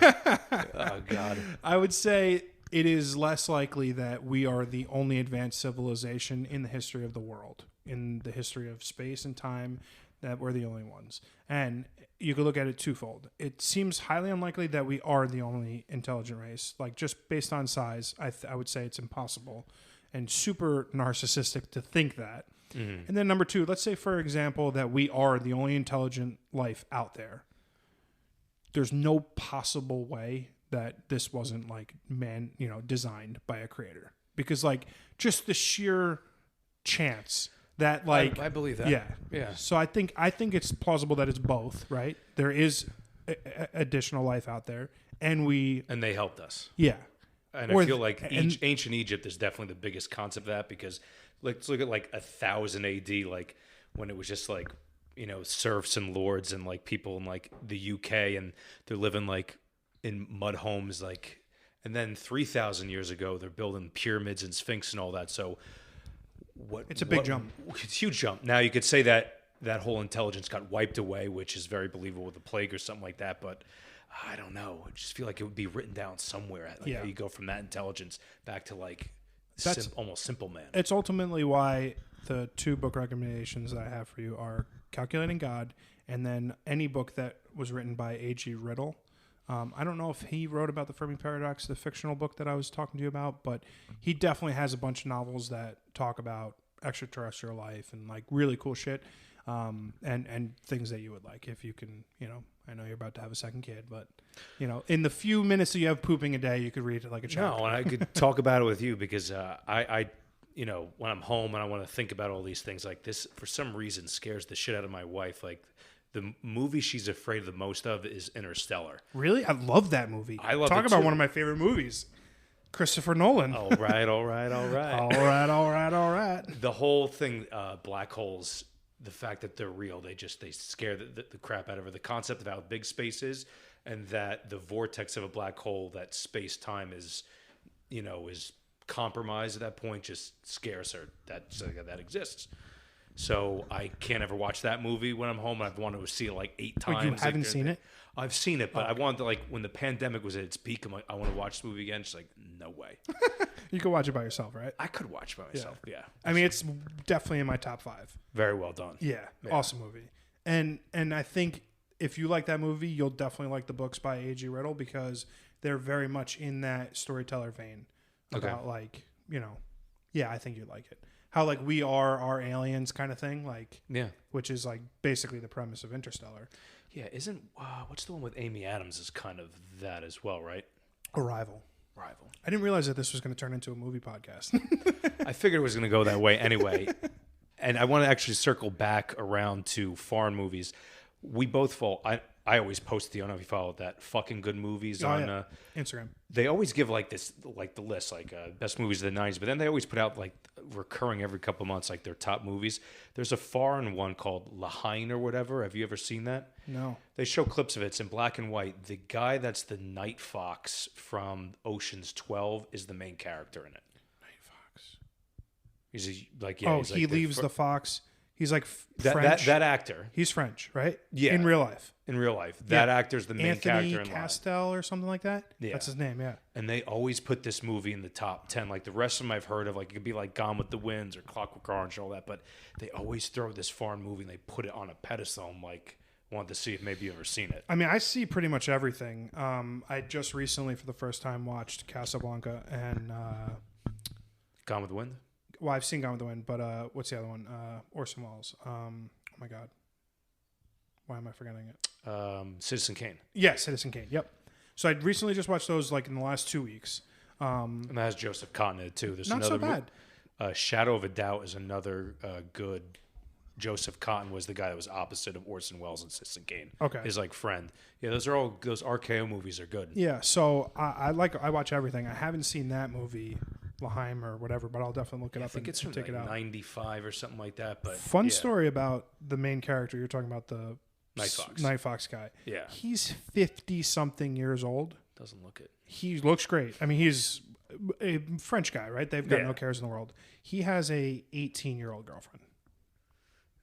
Speaker 2: Oh, God.
Speaker 1: I would say it is less likely that we are the only advanced civilization in the history of the world, in the history of space and time, that we're the only ones. And you could look at it twofold. It seems highly unlikely that we are the only intelligent race. Like, just based on size, I would say it's impossible and super narcissistic to think that. Mm-hmm. And then number two, let's say, for example, that we are the only intelligent life out there. There's no possible way that this wasn't like designed by a creator, because like just the sheer chance that like
Speaker 2: I believe that.
Speaker 1: Yeah. So I think it's plausible that it's both, right? There is additional life out there, and
Speaker 2: they helped us.
Speaker 1: Yeah.
Speaker 2: And I feel like ancient Egypt is definitely the biggest concept of that, because let's look at like 1000 AD, like when it was just like, serfs and lords and like people in like the UK, and they're living like in mud homes, like, and then 3,000 years ago, they're building pyramids and Sphinx and all that. So
Speaker 1: it's a big jump.
Speaker 2: It's a huge jump. Now you could say that whole intelligence got wiped away, which is very believable with the plague or something like that. But I don't know. I just feel like it would be written down somewhere. Like how you go from that intelligence back to like almost simple man.
Speaker 1: It's ultimately why the two book recommendations that I have for you are Calculating God, and then any book that was written by A.G. Riddle. I don't know if he wrote about the Fermi Paradox, the fictional book that I was talking to you about, but he definitely has a bunch of novels that talk about extraterrestrial life and like really cool shit, and things that you would like if you can, I know you're about to have a second kid, but in the few minutes that you have pooping a day, you could read it like a child.
Speaker 2: No, and I could talk about it with you because I when I'm home and I want to think about all these things, like this, for some reason, scares the shit out of my wife. Like, the movie she's afraid the most of is Interstellar.
Speaker 1: Really? I love that movie.
Speaker 2: I love
Speaker 1: Talk about one of my favorite movies. Christopher Nolan.
Speaker 2: All right.
Speaker 1: All right.
Speaker 2: The whole thing, black holes, the fact that they're real, they scare the crap out of her. The concept of how big space is, and that the vortex of a black hole, that space-time is compromised at that point, just scares her. That exists. So I can't ever watch that movie when I'm home. I've wanted to see it like 8 times.
Speaker 1: Oh, you haven't seen it?
Speaker 2: I've seen it, but I wanted to, like, when the pandemic was at its peak, I'm like, I want to watch the movie again. She's like, no way.
Speaker 1: You could watch it by yourself, right?
Speaker 2: I could watch it by myself, yeah.
Speaker 1: I mean, it's definitely in my top 5.
Speaker 2: Very well done.
Speaker 1: Yeah. Awesome movie. And I think if you like that movie, you'll definitely like the books by A.G. Riddle, because they're very much in that storyteller vein about like, I think you'd like it. How like we are our aliens kind of thing, like which is like basically the premise of Interstellar.
Speaker 2: Yeah, isn't what's the one with Amy Adams is kind of that as well, right?
Speaker 1: Arrival.
Speaker 2: rival.
Speaker 1: I didn't realize that this was going to turn into a movie podcast.
Speaker 2: I figured it was going to go that way anyway. And I want to actually circle back around to foreign movies. We both fall. I always post I don't know if you follow that fucking good movies on
Speaker 1: Instagram.
Speaker 2: They always give like this, like the list, like best movies of the 90s, but then they always put out like recurring every couple of months, like their top movies. There's a foreign one called Lahain or whatever. Have you ever seen that?
Speaker 1: No.
Speaker 2: They show clips of it. It's in black and white. The guy that's the Night Fox from Ocean's 12 is the main character in it.
Speaker 1: Night Fox.
Speaker 2: He's
Speaker 1: he leaves the fox. He's like
Speaker 2: that
Speaker 1: French.
Speaker 2: that actor.
Speaker 1: He's French, right?
Speaker 2: Yeah.
Speaker 1: In real life.
Speaker 2: In real life, that actor's the main
Speaker 1: Anthony
Speaker 2: character in
Speaker 1: Castell or something like that.
Speaker 2: Yeah.
Speaker 1: That's his name. Yeah.
Speaker 2: And they always put this movie in the top 10. Like the rest of them I've heard of, like it could be like Gone with the Winds or Clockwork Orange and all that, but they always throw this foreign movie and they put it on a pedestal. I'm like, wanted to see if maybe you've ever seen it.
Speaker 1: I mean, I see pretty much everything. I just recently, for the first time, watched Casablanca and
Speaker 2: Gone with the Wind?
Speaker 1: well, I've seen Gone with the Wind, but what's the other one? Orson Welles. Oh my God. Why am I forgetting it?
Speaker 2: Citizen Kane.
Speaker 1: Yeah, Citizen Kane. Yep. So I recently just watched those like in the last 2 weeks.
Speaker 2: And that has Joseph Cotton in it too. There's
Speaker 1: Not so
Speaker 2: another
Speaker 1: bad.
Speaker 2: Shadow of a Doubt is another good. Joseph Cotton was the guy that was opposite of Orson Welles in Citizen Kane.
Speaker 1: Okay.
Speaker 2: His like friend. Yeah, those RKO movies are good.
Speaker 1: Yeah, so I watch everything. I haven't seen that movie, Laheim or whatever, but I'll definitely look it up.
Speaker 2: I think it's from
Speaker 1: take
Speaker 2: like
Speaker 1: it out.
Speaker 2: 95 or something like that. But
Speaker 1: Fun story about the main character. You're talking about the
Speaker 2: Night
Speaker 1: Fox guy.
Speaker 2: Yeah.
Speaker 1: He's 50-something years old.
Speaker 2: Doesn't look it.
Speaker 1: He looks great. I mean, he's a French guy, right? They've got
Speaker 2: Yeah.
Speaker 1: no cares in the world. He has a 18-year-old girlfriend.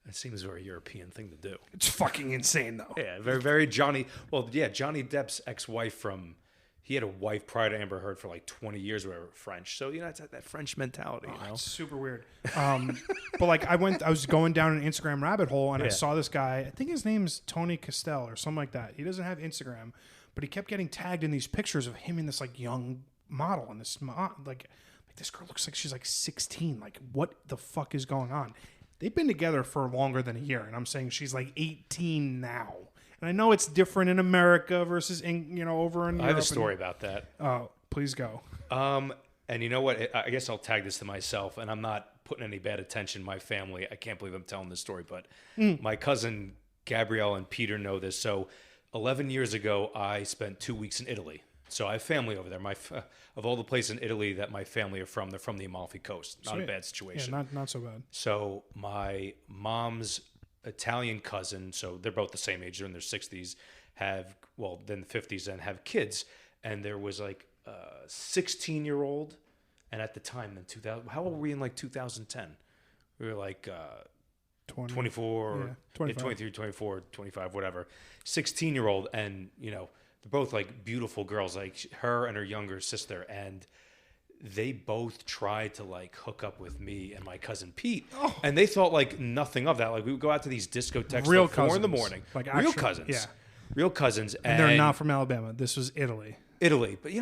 Speaker 2: That seems a very European thing to do.
Speaker 1: It's fucking insane, though.
Speaker 2: Yeah, very, very Johnny. Well, yeah, Johnny Depp's ex-wife from. He had a wife prior to Amber Heard for like 20 years, or whatever, French. So, it's that French mentality, you know?
Speaker 1: It's super weird. But like I was going down an Instagram rabbit hole and I saw this guy. I think his name's Tony Castell or something like that. He doesn't have Instagram, but he kept getting tagged in these pictures of him and this like young model and this like this girl looks like she's like 16. Like what the fuck is going on? They've been together for longer than a year, and I'm saying she's like 18 now. And I know it's different in America versus over in Europe.
Speaker 2: I have a story about that.
Speaker 1: Oh, please go.
Speaker 2: And you know what? I guess I'll tag this to myself, and I'm not putting any bad attention to my family. I can't believe I'm telling this story, but my cousin Gabrielle and Peter know this. So 11 years ago, I spent 2 weeks in Italy. So I have family over there. Of all the places in Italy that my family are from, they're from the Amalfi Coast. Not a bad situation.
Speaker 1: Yeah, not so bad.
Speaker 2: So my mom's Italian cousin, so they're both the same age, they're in their 60s, then the 50s, and have kids. And there was like a 16-year-old, and at the time in 2000, how old were we in like 2010? We were like 24, 23, 24, 25, whatever. 16-year-old, and they're both like beautiful girls, like her and her younger sister, and they both tried to like hook up with me and my cousin Pete, and they thought like nothing of that. Like we would go out to these discotheques
Speaker 1: Real
Speaker 2: till 4 in the
Speaker 1: cousins.
Speaker 2: morning,
Speaker 1: Like
Speaker 2: real
Speaker 1: actual-
Speaker 2: cousins,
Speaker 1: yeah.
Speaker 2: real cousins,
Speaker 1: And they're not from Alabama. This was Italy.
Speaker 2: Italy. But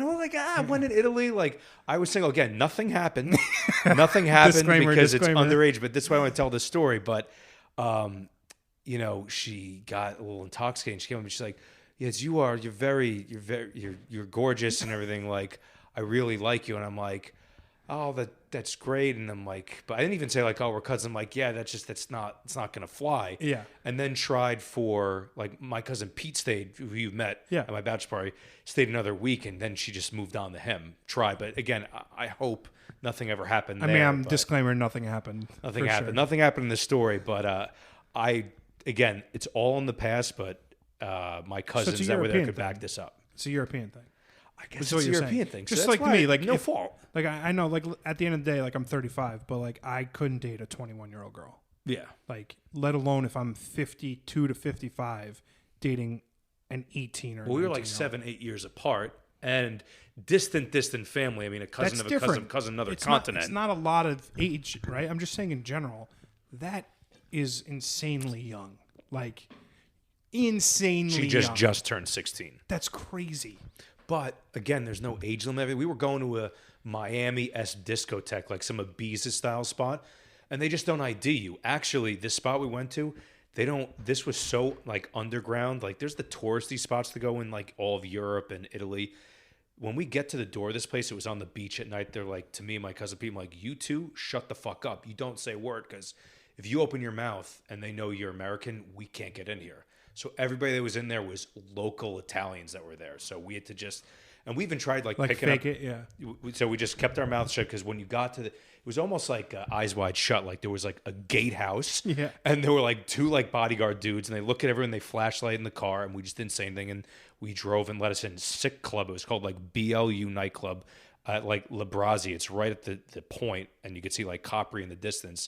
Speaker 2: when in Italy, like I was saying, again, nothing happened. Nothing happened because it's underage. But that's why I want to tell this story. But she got a little intoxicated. And she came up and she's like, "Yes, you are. You're gorgeous and everything. Like, I really like you." And I'm like, "Oh, that's great." And I'm like, but I didn't even say like, "Oh, we're cousins." I'm like, "Yeah, it's not gonna fly."
Speaker 1: Yeah.
Speaker 2: And then tried for like my cousin Pete stayed, who you met at my bachelor party, stayed another week, and then she just moved on to him. But again, I hope nothing ever happened.
Speaker 1: Disclaimer: nothing happened.
Speaker 2: Nothing happened.
Speaker 1: Sure.
Speaker 2: Nothing happened in this story. But again, it's all in the past. But my cousins that were there could back this up.
Speaker 1: It's a European thing.
Speaker 2: I guess it's a European thing.
Speaker 1: Just
Speaker 2: so
Speaker 1: like me, like
Speaker 2: no fault.
Speaker 1: Like I know, like at the end of the day, like I'm 35, but like I couldn't date a 21-year-old girl.
Speaker 2: Yeah.
Speaker 1: Like, let alone if I'm 52 to 55, dating an 18 or.
Speaker 2: Well, we were like 7-8 years apart, and distant family. I mean, a cousin
Speaker 1: That's
Speaker 2: of
Speaker 1: different.
Speaker 2: a cousin, another
Speaker 1: it's
Speaker 2: continent.
Speaker 1: It's not a lot of age, right? I'm just saying in general, that is insanely young. Like, insanely.
Speaker 2: She
Speaker 1: young.
Speaker 2: just turned 16.
Speaker 1: That's crazy.
Speaker 2: But again, there's no age limit. We were going to a Miami-esque discotheque, like some Ibiza style spot, and they just don't ID you. Actually, this spot we went to, they don't. This was so like underground. Like there's the touristy spots to go in, like all of Europe and Italy. when we get to the door of this place, it was on the beach at night. They're like, to me and my cousin Pete, I'm like, you two, shut the fuck up. You don't say a word, because if you open your mouth and they know you're American, we can't get in here. So everybody that was in there was local Italians that were there. So we had to just, and we even tried like picking
Speaker 1: fake
Speaker 2: up.
Speaker 1: it, yeah.
Speaker 2: So we just kept our mouths shut, because when you got to it was almost like Eyes Wide Shut. Like there was like a gatehouse,
Speaker 1: Yeah.
Speaker 2: and there were like two like bodyguard dudes, and they look at everyone, they flashlight in the car, and we just didn't say anything. And we drove and let us in. Sick Club. It was called like BLU nightclub at like Labrazi. It's right at the point, and you could see like Capri in the distance.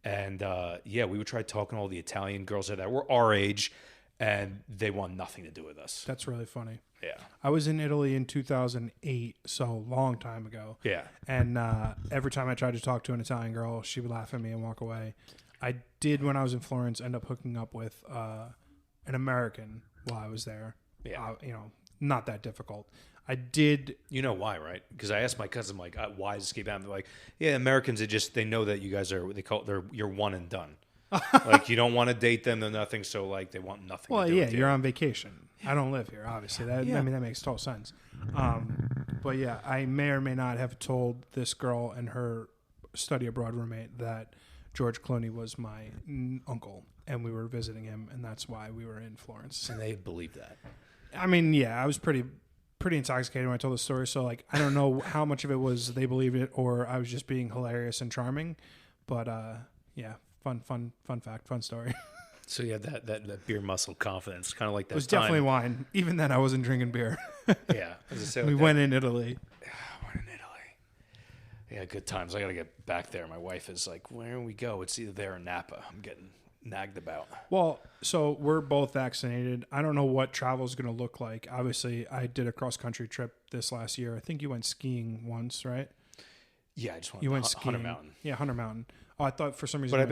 Speaker 2: And yeah, we would try talking to all the Italian girls that were our age, and they want nothing to do with us.
Speaker 1: That's really funny.
Speaker 2: Yeah.
Speaker 1: I was in Italy in 2008, so a long time ago.
Speaker 2: Yeah.
Speaker 1: And every time I tried to talk to an Italian girl, she would laugh at me and walk away. I did, when I was in Florence, end up hooking up with an American while I was there.
Speaker 2: Yeah.
Speaker 1: Not that difficult. I did.
Speaker 2: You know why, right? Because I asked my cousin, like, why does this keep happening? They're like, yeah, Americans, they know that you guys are, you're one and done. Like, you don't want to date them, they're nothing, so, like, they want nothing to do with you.
Speaker 1: You're on vacation. I don't live here, obviously. That makes total sense. But, yeah, I may or may not have told this girl and her study abroad roommate that George Clooney was my uncle, and we were visiting him, and that's why we were in Florence.
Speaker 2: And they believe that.
Speaker 1: I mean, yeah, I was pretty intoxicated when I told the story, so, like, I don't know how much of it was they believed it or I was just being hilarious and charming, but, yeah. Fun fact, fun story.
Speaker 2: So you had that beer muscle confidence, kind of like that.
Speaker 1: It was definitely wine. Even then, I wasn't drinking beer.
Speaker 2: Yeah, as I say,
Speaker 1: we went in Italy.
Speaker 2: We're in Italy. Yeah, good times. I got to get back there. My wife is like, "Where do we go?" It's either there or Napa. I'm getting nagged about.
Speaker 1: Well, so we're both vaccinated. I don't know what travel is going to look like. Obviously, I did a cross country trip this last year. I think you went skiing once, right?
Speaker 2: Yeah, I just went.
Speaker 1: You went skiing.
Speaker 2: Hunter Mountain.
Speaker 1: Yeah, Hunter Mountain. Oh, I thought for some reason.
Speaker 2: But
Speaker 1: I've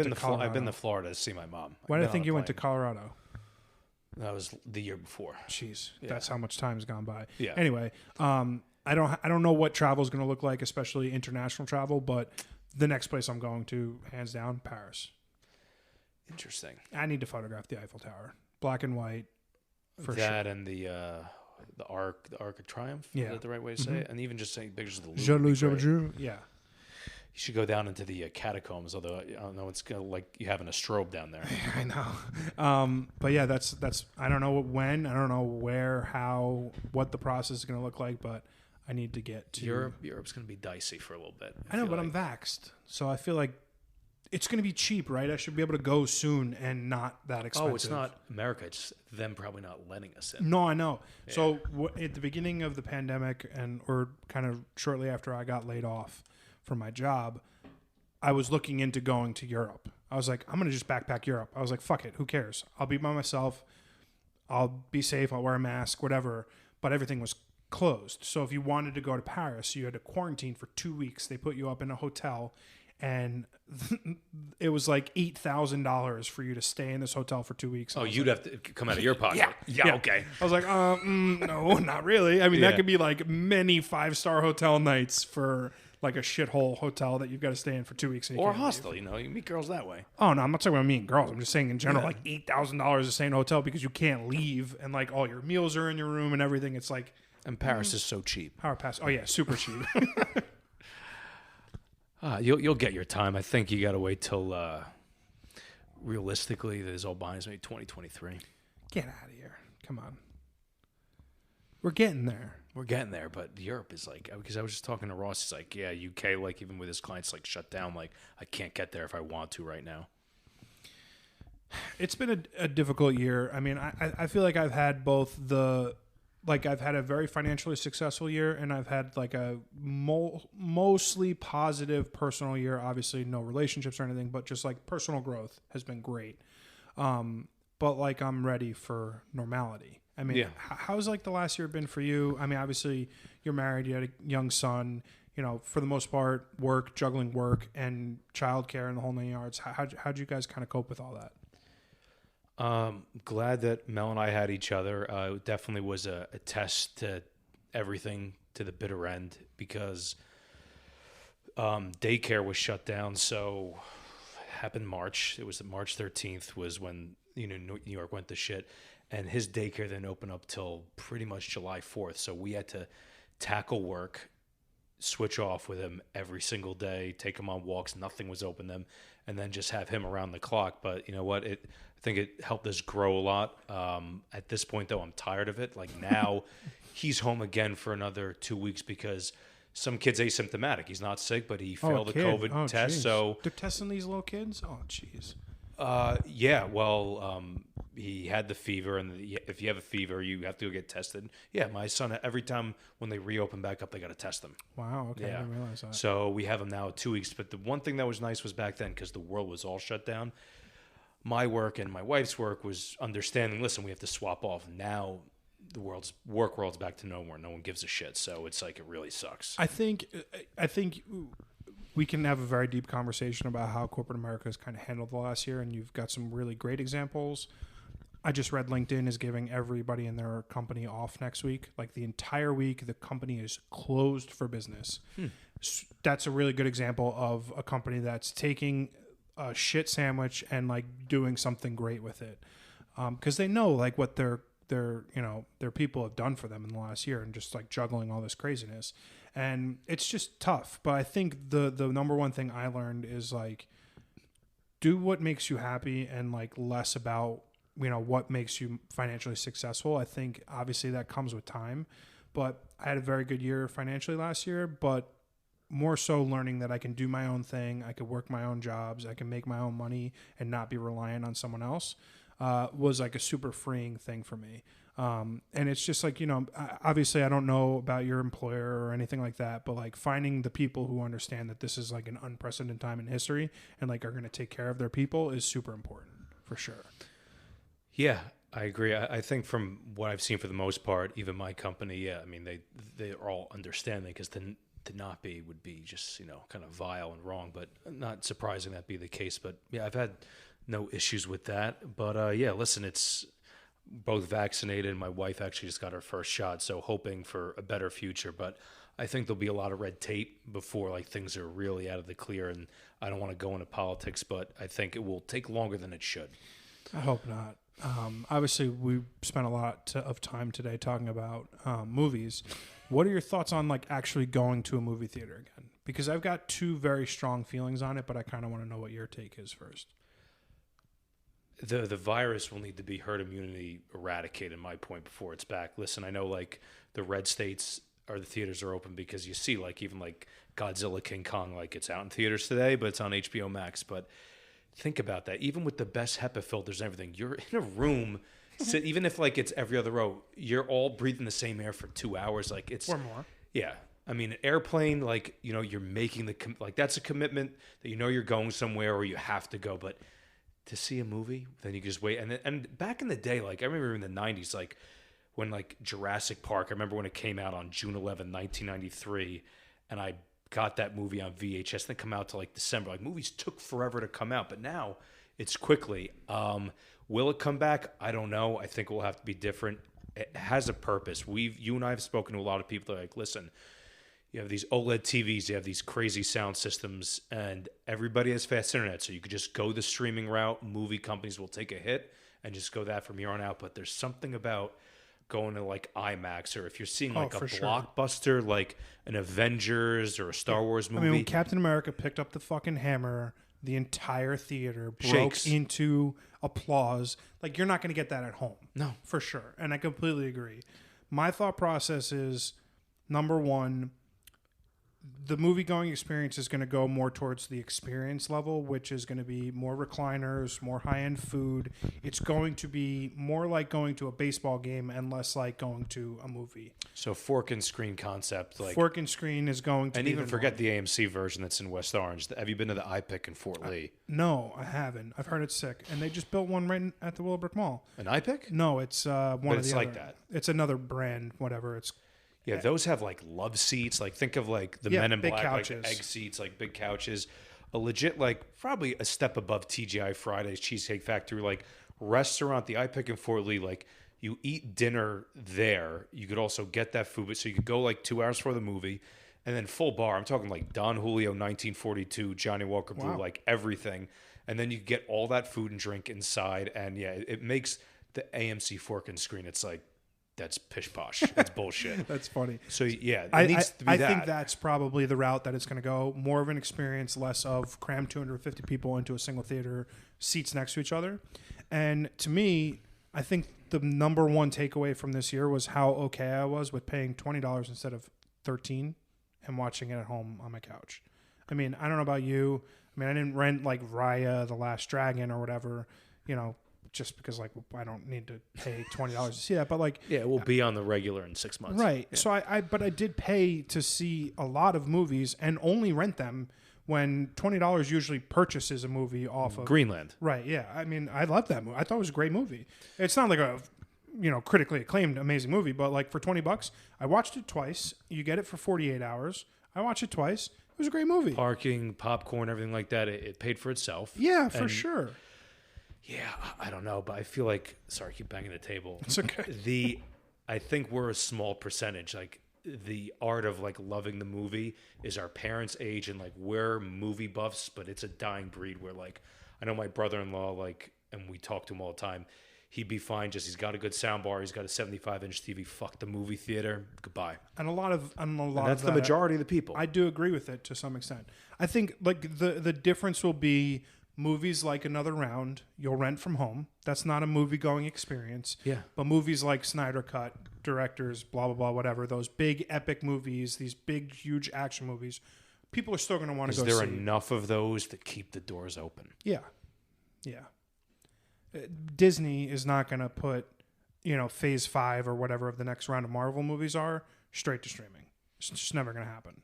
Speaker 2: been to Florida to see my mom.
Speaker 1: Why did I think you went to Colorado?
Speaker 2: That was the year before.
Speaker 1: Jeez, that's how much time's gone by.
Speaker 2: Yeah.
Speaker 1: Anyway, I don't know what travel is going to look like, especially international travel. But the next place I'm going to, hands down, Paris.
Speaker 2: Interesting.
Speaker 1: I need to photograph the Eiffel Tower, black and white. For
Speaker 2: that
Speaker 1: sure.
Speaker 2: And the Arc of Triumph.
Speaker 1: Yeah.
Speaker 2: Is that the right way to say it? And even just taking pictures of the Louvre.
Speaker 1: Yeah.
Speaker 2: You should go down into the catacombs, although I don't know, it's kind of like you having a strobe down there.
Speaker 1: I know. But yeah, that's I don't know when, I don't know where, how, what the process is going to look like, but I need to get to
Speaker 2: Europe's going to be dicey for a little bit.
Speaker 1: I know, but I'm vaxxed, so I feel like it's going to be cheap, right? I should be able to go soon and not that expensive.
Speaker 2: Oh, it's not America. It's them probably not letting us in.
Speaker 1: No, I know. Yeah. So at the beginning of the pandemic or kind of shortly after I got laid off from my job, I was looking into going to Europe. I was like, I'm going to just backpack Europe. I was like, fuck it. Who cares? I'll be by myself. I'll be safe. I'll wear a mask, whatever. But everything was closed. So if you wanted to go to Paris, you had to quarantine for 2 weeks. They put you up in a hotel, and it was like $8,000 for you to stay in this hotel for 2 weeks.
Speaker 2: Oh, you'd have to come out of your pocket. Yeah, okay.
Speaker 1: I was like, no, not really. I mean, that could be like many 5-star hotel nights for like a shithole hotel that you've got to stay in for 2 weeks.
Speaker 2: Or a hostel, you meet girls that way.
Speaker 1: Oh, no, I'm not talking about meeting girls. I'm just saying in general, like $8,000 to stay in a hotel because you can't leave, and like all your meals are in your room and everything. It's like...
Speaker 2: And Paris is so cheap.
Speaker 1: Oh, yeah, super cheap.
Speaker 2: You'll get your time. I think you got to wait till, realistically, this all behind us, maybe 2023.
Speaker 1: Get out of here. Come on. We're getting there.
Speaker 2: We're getting there, but Europe is like, because I was just talking to Ross, he's like, yeah, UK, like even with his clients, like shut down, like I can't get there if I want to right now.
Speaker 1: It's been a difficult year. I mean, I feel like I've had both I've had a very financially successful year, and I've had like a mostly positive personal year. Obviously no relationships or anything, but just like personal growth has been great. But like I'm ready for normality. I mean, how's like the last year been for you? I mean, obviously you're married, you had a young son, for the most part, juggling work and childcare and the whole 9 yards. How'd you guys kind of cope with all that?
Speaker 2: Glad that Mel and I had each other. It definitely was a test to everything to the bitter end because daycare was shut down. So it happened March. It was March 13th was when New York went to shit, and his daycare didn't open up till pretty much July 4th. So we had to tackle work, switch off with him every single day, take him on walks. Nothing was open them, and then just have him around the clock. But you know what? I think it helped us grow a lot. At this point, though, I'm tired of it. Like now, he's home again for another 2 weeks because some kid's asymptomatic. He's not sick, but he failed the COVID test.
Speaker 1: Geez.
Speaker 2: So
Speaker 1: they're testing these little kids. Oh, jeez.
Speaker 2: yeah. Well, he had the fever, and if you have a fever, you have to go get tested. Yeah, my son, every time when they reopen back up, they got to test them.
Speaker 1: Wow. Okay,
Speaker 2: Yeah.
Speaker 1: I didn't realize that.
Speaker 2: So we have him now 2 weeks. But the one thing that was nice was back then, because the world was all shut down, my work and my wife's work was understanding, listen, we have to swap off. Now the world's back to nowhere. No one gives a shit. So it's like, it really sucks.
Speaker 1: I think we can have a very deep conversation about how corporate America has kind of handled the last year, and you've got some really great examples. I just read LinkedIn is giving everybody in their company off next week. Like the entire week, the company is closed for business. That's a really good example of a company that's taking a shit sandwich and like doing something great with it, because they know like what their people have done for them in the last year, and just like juggling all this craziness. And it's just tough. But I think the number one thing I learned is like, do what makes you happy and like less about, what makes you financially successful. I think obviously that comes with time, but I had a very good year financially last year, but more so learning that I can do my own thing. I could work my own jobs. I can make my own money and not be reliant on someone else, was like a super freeing thing for me. And it's just like, obviously I don't know about your employer or anything like that, but like finding the people who understand that this is like an unprecedented time in history and like are going to take care of their people is super important for sure.
Speaker 2: Yeah, I agree. I think from what I've seen for the most part, even my company, yeah, I mean, they're all understanding, because to not be would be just, kind of vile and wrong, but not surprising that be the case. But yeah, I've had no issues with that. But yeah, listen, it's both vaccinated. My wife actually just got her first shot, so hoping for a better future. But I think there'll be a lot of red tape before like things are really out of the clear. And I don't want to go into politics, but I think it will take longer than it should.
Speaker 1: I hope not. Obviously, we spent a lot of time today talking about movies. What are your thoughts on like actually going to a movie theater again? Because I've got two very strong feelings on it, but I kind of want to know what your take is first.
Speaker 2: The virus will need to be herd immunity eradicated, my point, before it's back. Listen, I know like the red states the theaters are open because you see like even like Godzilla King Kong, like it's out in theaters today, but it's on HBO Max. But think about that. Even with the best HEPA filters and everything, you're in a room. So even if like it's every other row, you're all breathing the same air for 2 hours. Like it's
Speaker 1: or more.
Speaker 2: Yeah, I mean, an airplane. Like you're making like that's a commitment that you're going somewhere or you have to go. But to see a movie, then you just wait. And back in the day, like I remember in the 90s, like when like Jurassic Park. I remember when it came out on June 11, 1993, and I got that movie on VHS. Then come out to like December. Like movies took forever to come out, but now it's quickly. Will it come back? I don't know. I think it will have to be different. It has a purpose. You and I have spoken to a lot of people that are like, listen, you have these OLED TVs, you have these crazy sound systems, and everybody has fast internet. So you could just go the streaming route. Movie companies will take a hit and just go that from here on out. But there's something about going to like IMAX, or if you're seeing like a blockbuster, like an Avengers or a Star Wars movie.
Speaker 1: I mean, when Captain America picked up the fucking hammer, the entire theater broke into applause. Like you're not going to get that at home.
Speaker 2: No,
Speaker 1: for sure. And I completely agree. My thought process is, number one, the movie-going experience is going to go more towards the experience level, which is going to be more recliners, more high-end food. It's going to be more like going to a baseball game and less like going to a movie.
Speaker 2: So fork and screen concept. Like
Speaker 1: fork and screen is going to
Speaker 2: and
Speaker 1: be
Speaker 2: even forget the AMC version that's in West Orange. Have you been to the iPic in Fort Lee?
Speaker 1: No, I haven't. I've heard it's sick. And they just built one right at the Willowbrook Mall.
Speaker 2: An iPic?
Speaker 1: No, it's one of the
Speaker 2: it's
Speaker 1: other.
Speaker 2: like that.
Speaker 1: It's another brand, whatever. It's
Speaker 2: Yeah, those have like love seats. Like think of like the Men in Black,
Speaker 1: couches.
Speaker 2: Like egg seats, like big couches. A legit, like probably a step above TGI Fridays, Cheesecake Factory, like restaurant. The iPic in Fort Lee, like you eat dinner there. You could also get that food, but so you could go like 2 hours for the movie, and then full bar. I'm talking like Don Julio 1942, Johnny Walker Blue, like everything, and then you get all that food and drink inside. And yeah, it makes the AMC fork and screen. It's like that's pish posh. That's bullshit.
Speaker 1: That's funny.
Speaker 2: So yeah, it needs to be
Speaker 1: I
Speaker 2: that.
Speaker 1: think that's probably the route that it's going to go. More of an experience, less of cram 250 people into a single theater, seats next to each other. And to me, I think the number one takeaway from this year was how okay I was with paying $20 instead of $13 and watching it at home on my couch. I mean, I don't know about you. I mean, I didn't rent like Raya, The Last Dragon or whatever, just because like I don't need to pay $20 to see that. But like,
Speaker 2: yeah, it will be on the regular in 6 months.
Speaker 1: Right.
Speaker 2: Yeah.
Speaker 1: So I did pay to see a lot of movies and only rent them when $20 usually purchases a movie off of
Speaker 2: Greenland.
Speaker 1: Right. Yeah. I mean, I love that movie. I thought it was a great movie. It's not like a critically acclaimed amazing movie, but like for $20, I watched it twice. You get it for 48 hours. I watched it twice. It was a great movie.
Speaker 2: Parking, popcorn, everything like that. It paid for itself.
Speaker 1: Yeah, for sure.
Speaker 2: Yeah, I don't know, but I feel like I keep banging the table.
Speaker 1: It's okay.
Speaker 2: I think we're a small percentage. Like the art of like loving the movie is our parents' age, and like we're movie buffs, but it's a dying breed. Where like I know my brother-in-law, like, and we talk to him all the time. He'd be fine. Just he's got a good sound bar. He's got a 75-inch TV. Fuck the movie theater. Goodbye.
Speaker 1: And
Speaker 2: that's the majority of the people.
Speaker 1: I do agree with it to some extent. I think like the difference will be movies like Another Round. You'll rent from home. That's not a movie going experience.
Speaker 2: Yeah.
Speaker 1: But movies like Snyder Cut, directors, blah blah blah, whatever. Those big epic movies, these big huge action movies. People are still going to want to go see.
Speaker 2: Is there enough of those to keep the doors open?
Speaker 1: Yeah. Yeah. Disney is not going to put, phase 5 or whatever of the next round of Marvel movies are straight to streaming. It's just never going to happen.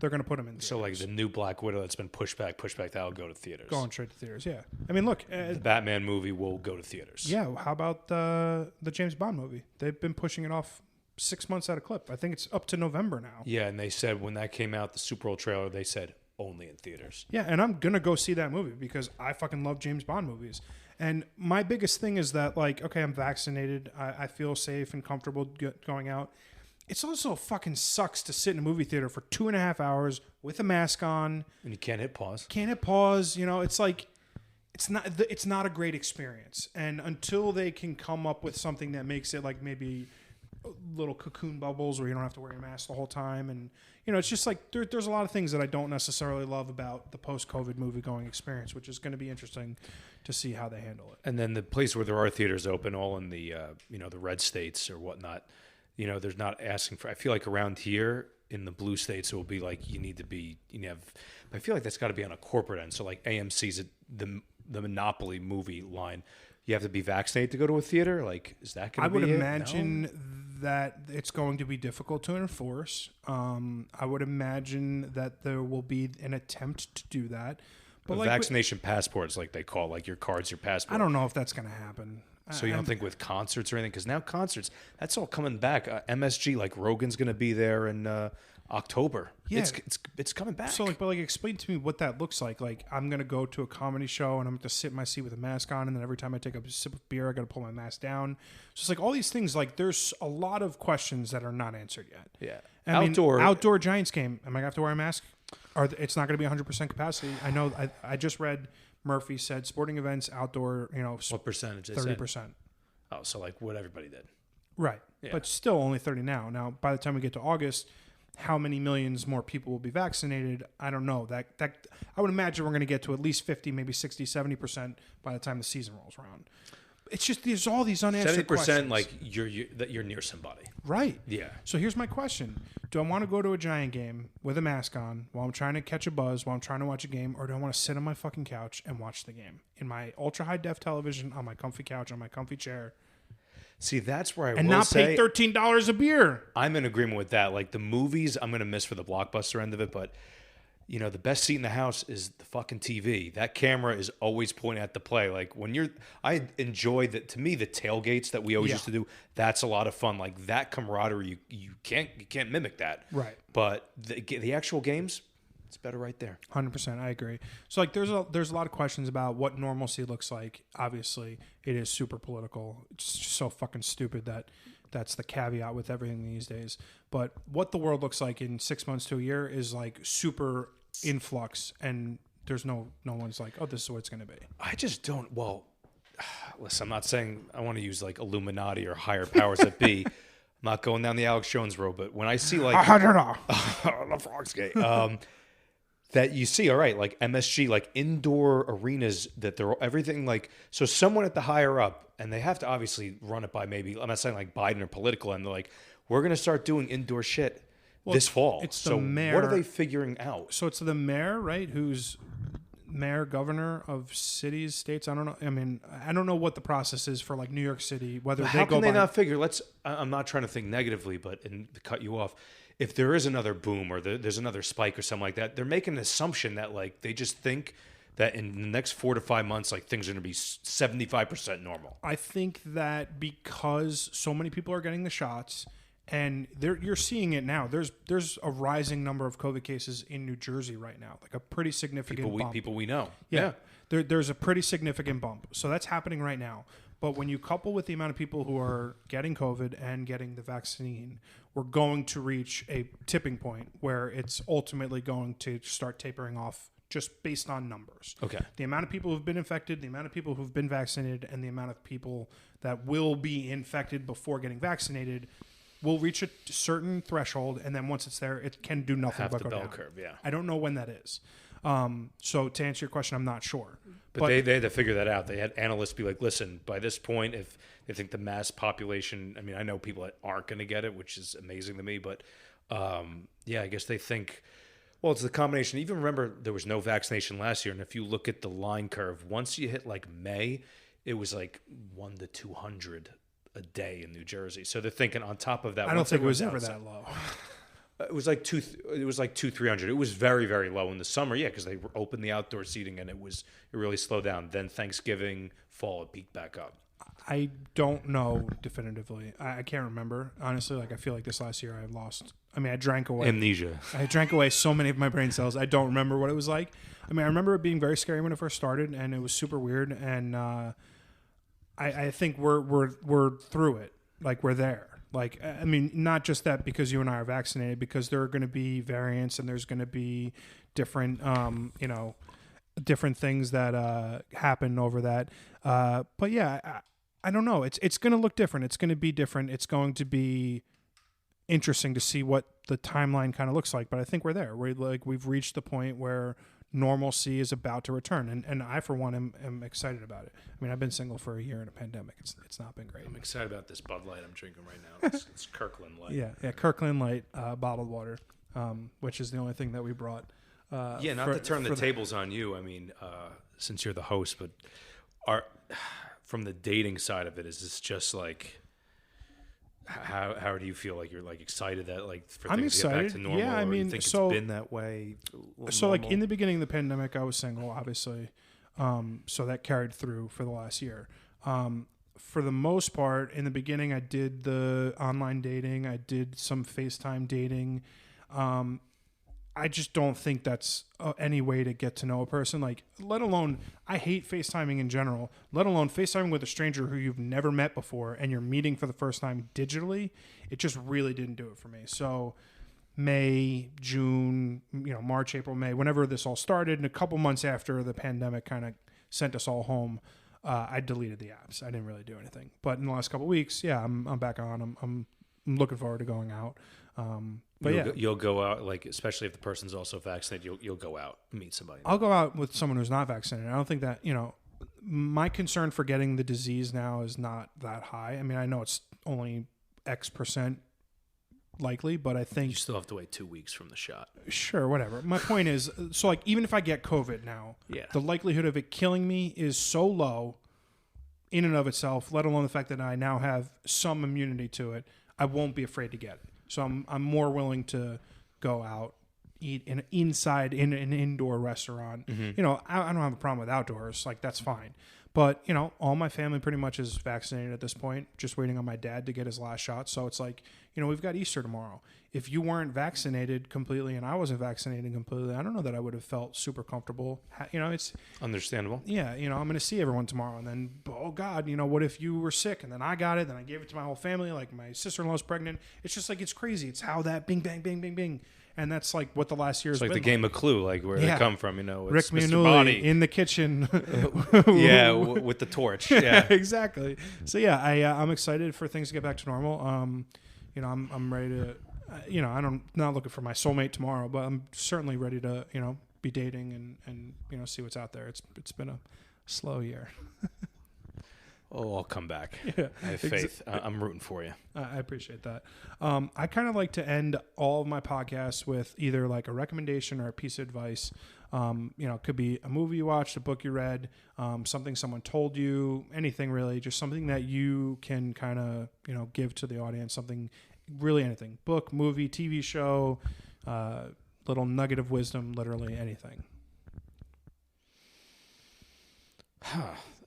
Speaker 1: They're going to put them in theaters.
Speaker 2: So like the new Black Widow that's been pushed back, that'll go to theaters.
Speaker 1: Going straight to theaters, yeah. I mean, look.
Speaker 2: The Batman movie will go to theaters.
Speaker 1: Yeah, how about the James Bond movie? They've been pushing it off 6 months at a clip. I think it's up to November now.
Speaker 2: Yeah, and they said when that came out, the Super Bowl trailer, they said only in theaters.
Speaker 1: Yeah, and I'm going to go see that movie because I fucking love James Bond movies. And my biggest thing is that, like, okay, I'm vaccinated. I feel safe and comfortable going out. It's also fucking sucks to sit in a movie theater for 2.5 hours with a mask on.
Speaker 2: And you can't hit pause.
Speaker 1: It's like, it's not a great experience. And until they can come up with something that makes it like maybe little cocoon bubbles where you don't have to wear your mask the whole time. And, it's just like there's a lot of things that I don't necessarily love about the post-COVID movie-going experience, which is going to be interesting to see how they handle it.
Speaker 2: And then the place where there are theaters open, all in the, the red states or whatnot, there's not asking for, I feel like around here in the blue states, it will be like I feel like that's got to be on a corporate end. So like AMC's the Monopoly movie line. You have to be vaccinated to go to a theater? Like, is that going to be
Speaker 1: I would imagine that it's going to be difficult to enforce. I would imagine that there will be an attempt to do that. But
Speaker 2: vaccination passports, like they call, like your card's your passport.
Speaker 1: I don't know if that's going to happen.
Speaker 2: So you don't think with concerts or anything? Because now concerts, that's all coming back. MSG, like Rogan's going to be there in October. Yeah. It's coming back.
Speaker 1: So explain to me what that looks like. Like I'm going to go to a comedy show and I'm going to sit in my seat with a mask on, and then every time I take a sip of beer, I got to pull my mask down. So it's like all these things. Like there's a lot of questions that are not answered yet.
Speaker 2: Yeah.
Speaker 1: Outdoor Giants game. Am I going to have to wear a mask? It's not going to be 100% capacity. I know. I just read. Murphy said sporting events, outdoor,
Speaker 2: what percentage?
Speaker 1: 30%.
Speaker 2: Oh, so like what everybody did.
Speaker 1: Right. Yeah. But still only 30 now. Now, by the time we get to August, how many millions more people will be vaccinated? I don't know. That I would imagine we're going to get to at least 50, maybe 60, 70% by the time the season rolls around. It's just there's all these unanswered
Speaker 2: 70%,
Speaker 1: questions.
Speaker 2: like you're near somebody.
Speaker 1: Right.
Speaker 2: Yeah.
Speaker 1: So here's my question. Do I want to go to a Giant game with a mask on while I'm trying to catch a buzz, while I'm trying to watch a game, or do I want to sit on my fucking couch and watch the game in my ultra high def television on my comfy couch, on my comfy chair?
Speaker 2: See, that's where
Speaker 1: and not pay $13 a beer.
Speaker 2: I'm in agreement with that. Like the movies, I'm going to miss for the blockbuster end of it, but the best seat in the house is the fucking TV. That camera is always pointing at the play. Like I enjoy that. To me, the tailgates that we always used to do, that's a lot of fun. Like that camaraderie, you can't mimic that.
Speaker 1: Right.
Speaker 2: But the actual games, it's better right there.
Speaker 1: 100%. I agree. So like there's a lot of questions about what normalcy looks like. Obviously, it is super political. It's just so fucking stupid that that's the caveat with everything these days. But what the world looks like in 6 months to a year is like super influx, and there's no one's like, oh, this is what it's going to be.
Speaker 2: I just don't. Well, listen, I'm not saying I want to use like Illuminati or higher powers that be, not going down the Alex Jones road, but when I see like the Frog's gay, that you see, all right, like MSG, like indoor arenas, that they're everything like, so someone at the higher up, and they have to obviously run it by maybe, I'm not saying like Biden or political, and they're like, we're going to start doing indoor shit this fall.
Speaker 1: It's the
Speaker 2: so
Speaker 1: mayor.
Speaker 2: what are they figuring out?
Speaker 1: So it's the mayor, right? Who's mayor, governor of cities, states. I don't know. I mean, I don't know what the process is for like New York City. Whether
Speaker 2: How
Speaker 1: they go
Speaker 2: can they
Speaker 1: by,
Speaker 2: not figure? I'm not trying to think negatively, but and to cut you off, if there is another boom or there's another spike or something like that, they're making an assumption that like they just think that in the next 4 to 5 months, like things are going to be 75% normal.
Speaker 1: I think that because so many people are getting the shots. And you're seeing it now. There's a rising number of COVID cases in New Jersey right now, like a pretty significant bump.
Speaker 2: People we know.
Speaker 1: Yeah. There's a pretty significant bump. So that's happening right now. But when you couple with the amount of people who are getting COVID and getting the vaccine, we're going to reach a tipping point where it's ultimately going to start tapering off just based on numbers.
Speaker 2: Okay.
Speaker 1: The amount of people who've been infected, the amount of people who've been vaccinated, and the amount of people that will be infected before getting vaccinated will reach a certain threshold, and then once it's there, it can do nothing but go down.
Speaker 2: Half the bell curve, yeah.
Speaker 1: I don't know when that is. So to answer your question, I'm not sure.
Speaker 2: But they had to figure that out. They had analysts be like, listen, by this point, if they think the mass population, I mean, I know people that aren't going to get it, which is amazing to me, but yeah, I guess they think, well, it's the combination. Even remember, there was no vaccination last year, and if you look at the line curve, once you hit like May, it was like 1 to 200 a day in New Jersey. So they're thinking on top of that.
Speaker 1: I don't think it was ever that low.
Speaker 2: It was like 200-300. It was very, very low in the summer. Yeah, because they opened the outdoor seating and it really slowed down. Then Thanksgiving, fall, it peaked back up.
Speaker 1: I don't know definitively. I can't remember. Honestly, like I feel like this last year I lost. I mean, I drank away.
Speaker 2: Amnesia.
Speaker 1: I drank away so many of my brain cells. I don't remember what it was like. I mean, I remember it being very scary when it first started and it was super weird. And I think we're through it. Like we're there. Like, I mean, not just that because you and I are vaccinated, because there are going to be variants and there's going to be different, different things that happen over that. But yeah, I don't know. It's going to look different. It's going to be different. It's going to be interesting to see what the timeline kind of looks like. But I think we're there. We've reached the point where normalcy is about to return, and I for one am excited about it. I mean, I've been single for a year in a pandemic. It's not been great.
Speaker 2: I'm excited about this Bud Light I'm drinking right now. It's Kirkland Light.
Speaker 1: Yeah, Kirkland Light bottled water, which is the only thing that we brought.
Speaker 2: Not to turn the tables on you. I mean, since you're the host, but from the dating side of it, is this just like? How do you feel? Like you're like excited that like for things to get back to normal?
Speaker 1: Yeah, I mean,
Speaker 2: you think it's been that way.
Speaker 1: So like in the beginning of the pandemic, I was single, obviously, so that carried through for the last year. For the most part, in the beginning, I did the online dating. I did some FaceTime dating. I just don't think that's any way to get to know a person. Like, let alone, I hate FaceTiming in general, let alone FaceTiming with a stranger who you've never met before and you're meeting for the first time digitally. It just really didn't do it for me. So May, June, March, April, May, whenever this all started, and a couple months after the pandemic kind of sent us all home, I deleted the apps. I didn't really do anything. But in the last couple of weeks, yeah, I'm back on. I'm looking forward to going out. But
Speaker 2: you'll go out, like, especially if the person's also vaccinated, you'll go out and meet somebody.
Speaker 1: I'll go out with someone who's not vaccinated. I don't think that, my concern for getting the disease now is not that high. I mean, I know it's only X% likely, but I think
Speaker 2: you still have to wait 2 weeks from the shot.
Speaker 1: Sure, whatever. My point is, so like, even if I get COVID now, the likelihood of it killing me is so low in and of itself, let alone the fact that I now have some immunity to it, I won't be afraid to get it. So I'm more willing to go out, eat inside in an indoor restaurant. Mm-hmm. I don't have a problem with outdoors. Like, that's fine. But, all my family pretty much is vaccinated at this point, just waiting on my dad to get his last shot. So it's like, we've got Easter tomorrow. If you weren't vaccinated completely and I wasn't vaccinated completely, I don't know that I would have felt super comfortable. It's
Speaker 2: understandable.
Speaker 1: Yeah. I'm going to see everyone tomorrow. And then, oh God, what if you were sick and then I got it, then I gave it to my whole family. Like, my sister-in-law's pregnant. It's just like, it's crazy. It's how that bing, bang, bing, bing, bing. And that's like what the last year has been.
Speaker 2: It's like the game of Clue, like where they come from, it's
Speaker 1: Rick Mianulli in the kitchen.
Speaker 2: With the torch. Yeah,
Speaker 1: exactly. So yeah, I'm excited for things to get back to normal. I'm ready to, not looking for my soulmate tomorrow, but I'm certainly ready to, be dating and see what's out there. It's been a slow year.
Speaker 2: Oh, I'll come back.
Speaker 1: Yeah,
Speaker 2: I have faith. I'm rooting for you.
Speaker 1: I appreciate that. I kind of like to end all of my podcasts with either like a recommendation or a piece of advice. It could be a movie you watched, a book you read, something someone told you, anything really, just something that you can kind of, give to the audience, something, really anything, book, movie, TV show, little nugget of wisdom, literally anything.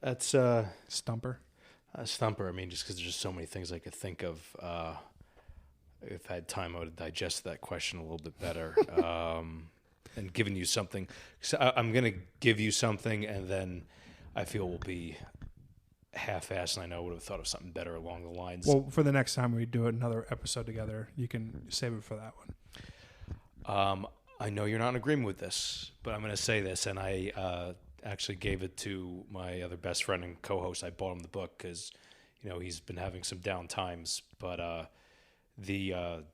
Speaker 2: That's
Speaker 1: Stumper.
Speaker 2: Stumper. I mean, just because there's just so many things I could think of. If I had time, I would have digested that question a little bit better. And given you something. So I'm going to give you something, and then I feel we'll be half-assed, and I know I would have thought of something better along the lines.
Speaker 1: Well, for the next time we do another episode together, you can save it for that one.
Speaker 2: I know you're not in agreement with this, but I'm going to say this, and I actually gave it to my other best friend and co-host. I bought him the book because, he's been having some down times. But the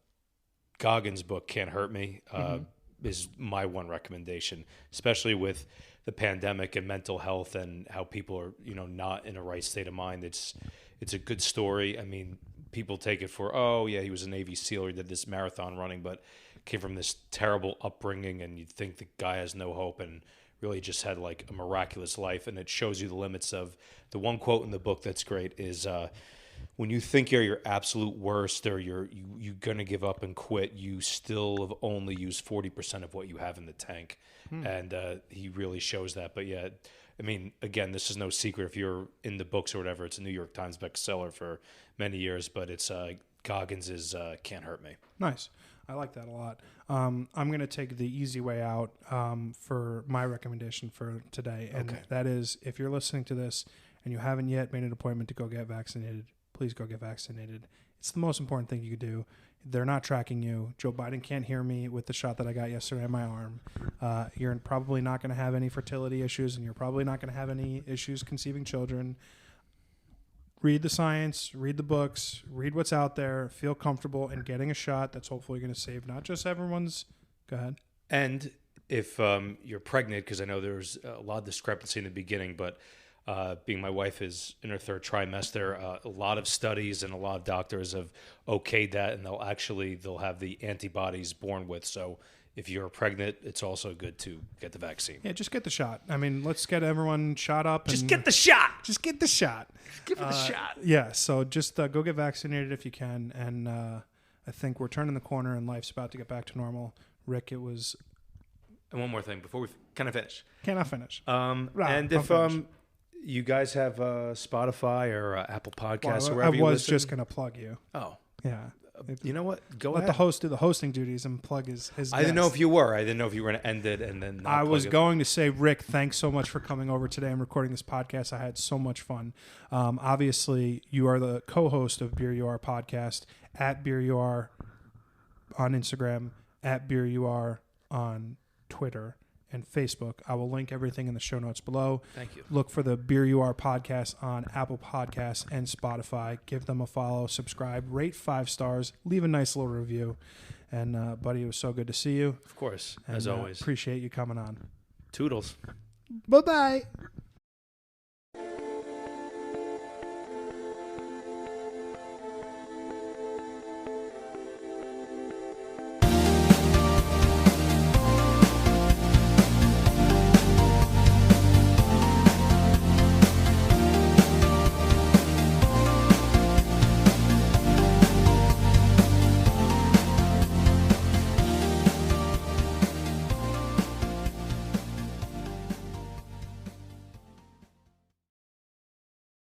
Speaker 2: Goggins book, Can't Hurt Me, is my one recommendation, especially with the pandemic and mental health and how people are, not in a right state of mind. It's a good story. I mean, people take it for, oh, yeah, he was a Navy SEAL, he did this marathon running, but came from this terrible upbringing, and you'd think the guy has no hope, and really just had like a miraculous life. And it shows you the limits of the one quote in the book that's great is when you think you're your absolute worst or you're going to give up and quit, you still have only used 40% of what you have in the tank. And he really shows that. But yeah, I mean, again, this is no secret. If you're in the books or whatever, it's a New York Times bestseller for many years, but it's Goggins' Can't Hurt Me.
Speaker 1: Nice. I like that a lot. I'm going to take the easy way out for my recommendation for today. And that is, if you're listening to this and you haven't yet made an appointment to go get vaccinated, please go get vaccinated. It's the most important thing you could do. They're not tracking you. Joe Biden can't hear me with the shot that I got yesterday in my arm. You're probably not going to have any fertility issues, and you're probably not going to have any issues conceiving children. Read the science, read the books, read what's out there, feel comfortable in getting a shot that's hopefully going to save not just everyone's. Go ahead.
Speaker 2: And if you're pregnant, because I know there's a lot of discrepancy in the beginning, but being my wife is in her third trimester, a lot of studies and a lot of doctors have okayed that, and they'll have the antibodies born with. So if you're pregnant, it's also good to get the vaccine.
Speaker 1: Yeah, just get the shot. I mean, let's get everyone shot up.
Speaker 2: Just get the shot.
Speaker 1: Just get the shot.
Speaker 2: Just give it the shot.
Speaker 1: Yeah, so just go get vaccinated if you can. And I think we're turning the corner and life's about to get back to normal. Rick, it was...
Speaker 2: And one more thing before we kind of finish.
Speaker 1: Cannot finish.
Speaker 2: And if you guys have Spotify or Apple Podcasts or wherever you listen.
Speaker 1: I was just going to plug you.
Speaker 2: Oh.
Speaker 1: Yeah.
Speaker 2: You know what? Go
Speaker 1: Let
Speaker 2: ahead.
Speaker 1: the host do the hosting duties and plug his
Speaker 2: I didn't know if you were. I didn't know if you were going to end it and then not
Speaker 1: I was
Speaker 2: plug it.
Speaker 1: going to say, Rick, thanks so much for coming over today and recording this podcast. I had so much fun. Obviously, you are the co-host of Beer You Are podcast at Beer You Are on Instagram, at Beer You Are on Twitter and Facebook. I will link everything in the show notes below.
Speaker 2: Thank you.
Speaker 1: Look for the Beer You Are podcast on Apple Podcasts and Spotify. Give them a follow, subscribe, rate 5 stars, leave a nice little review. And, buddy, it was so good to see you.
Speaker 2: Of course,
Speaker 1: And,
Speaker 2: as always.
Speaker 1: Appreciate you coming on.
Speaker 2: Toodles.
Speaker 1: Bye-bye.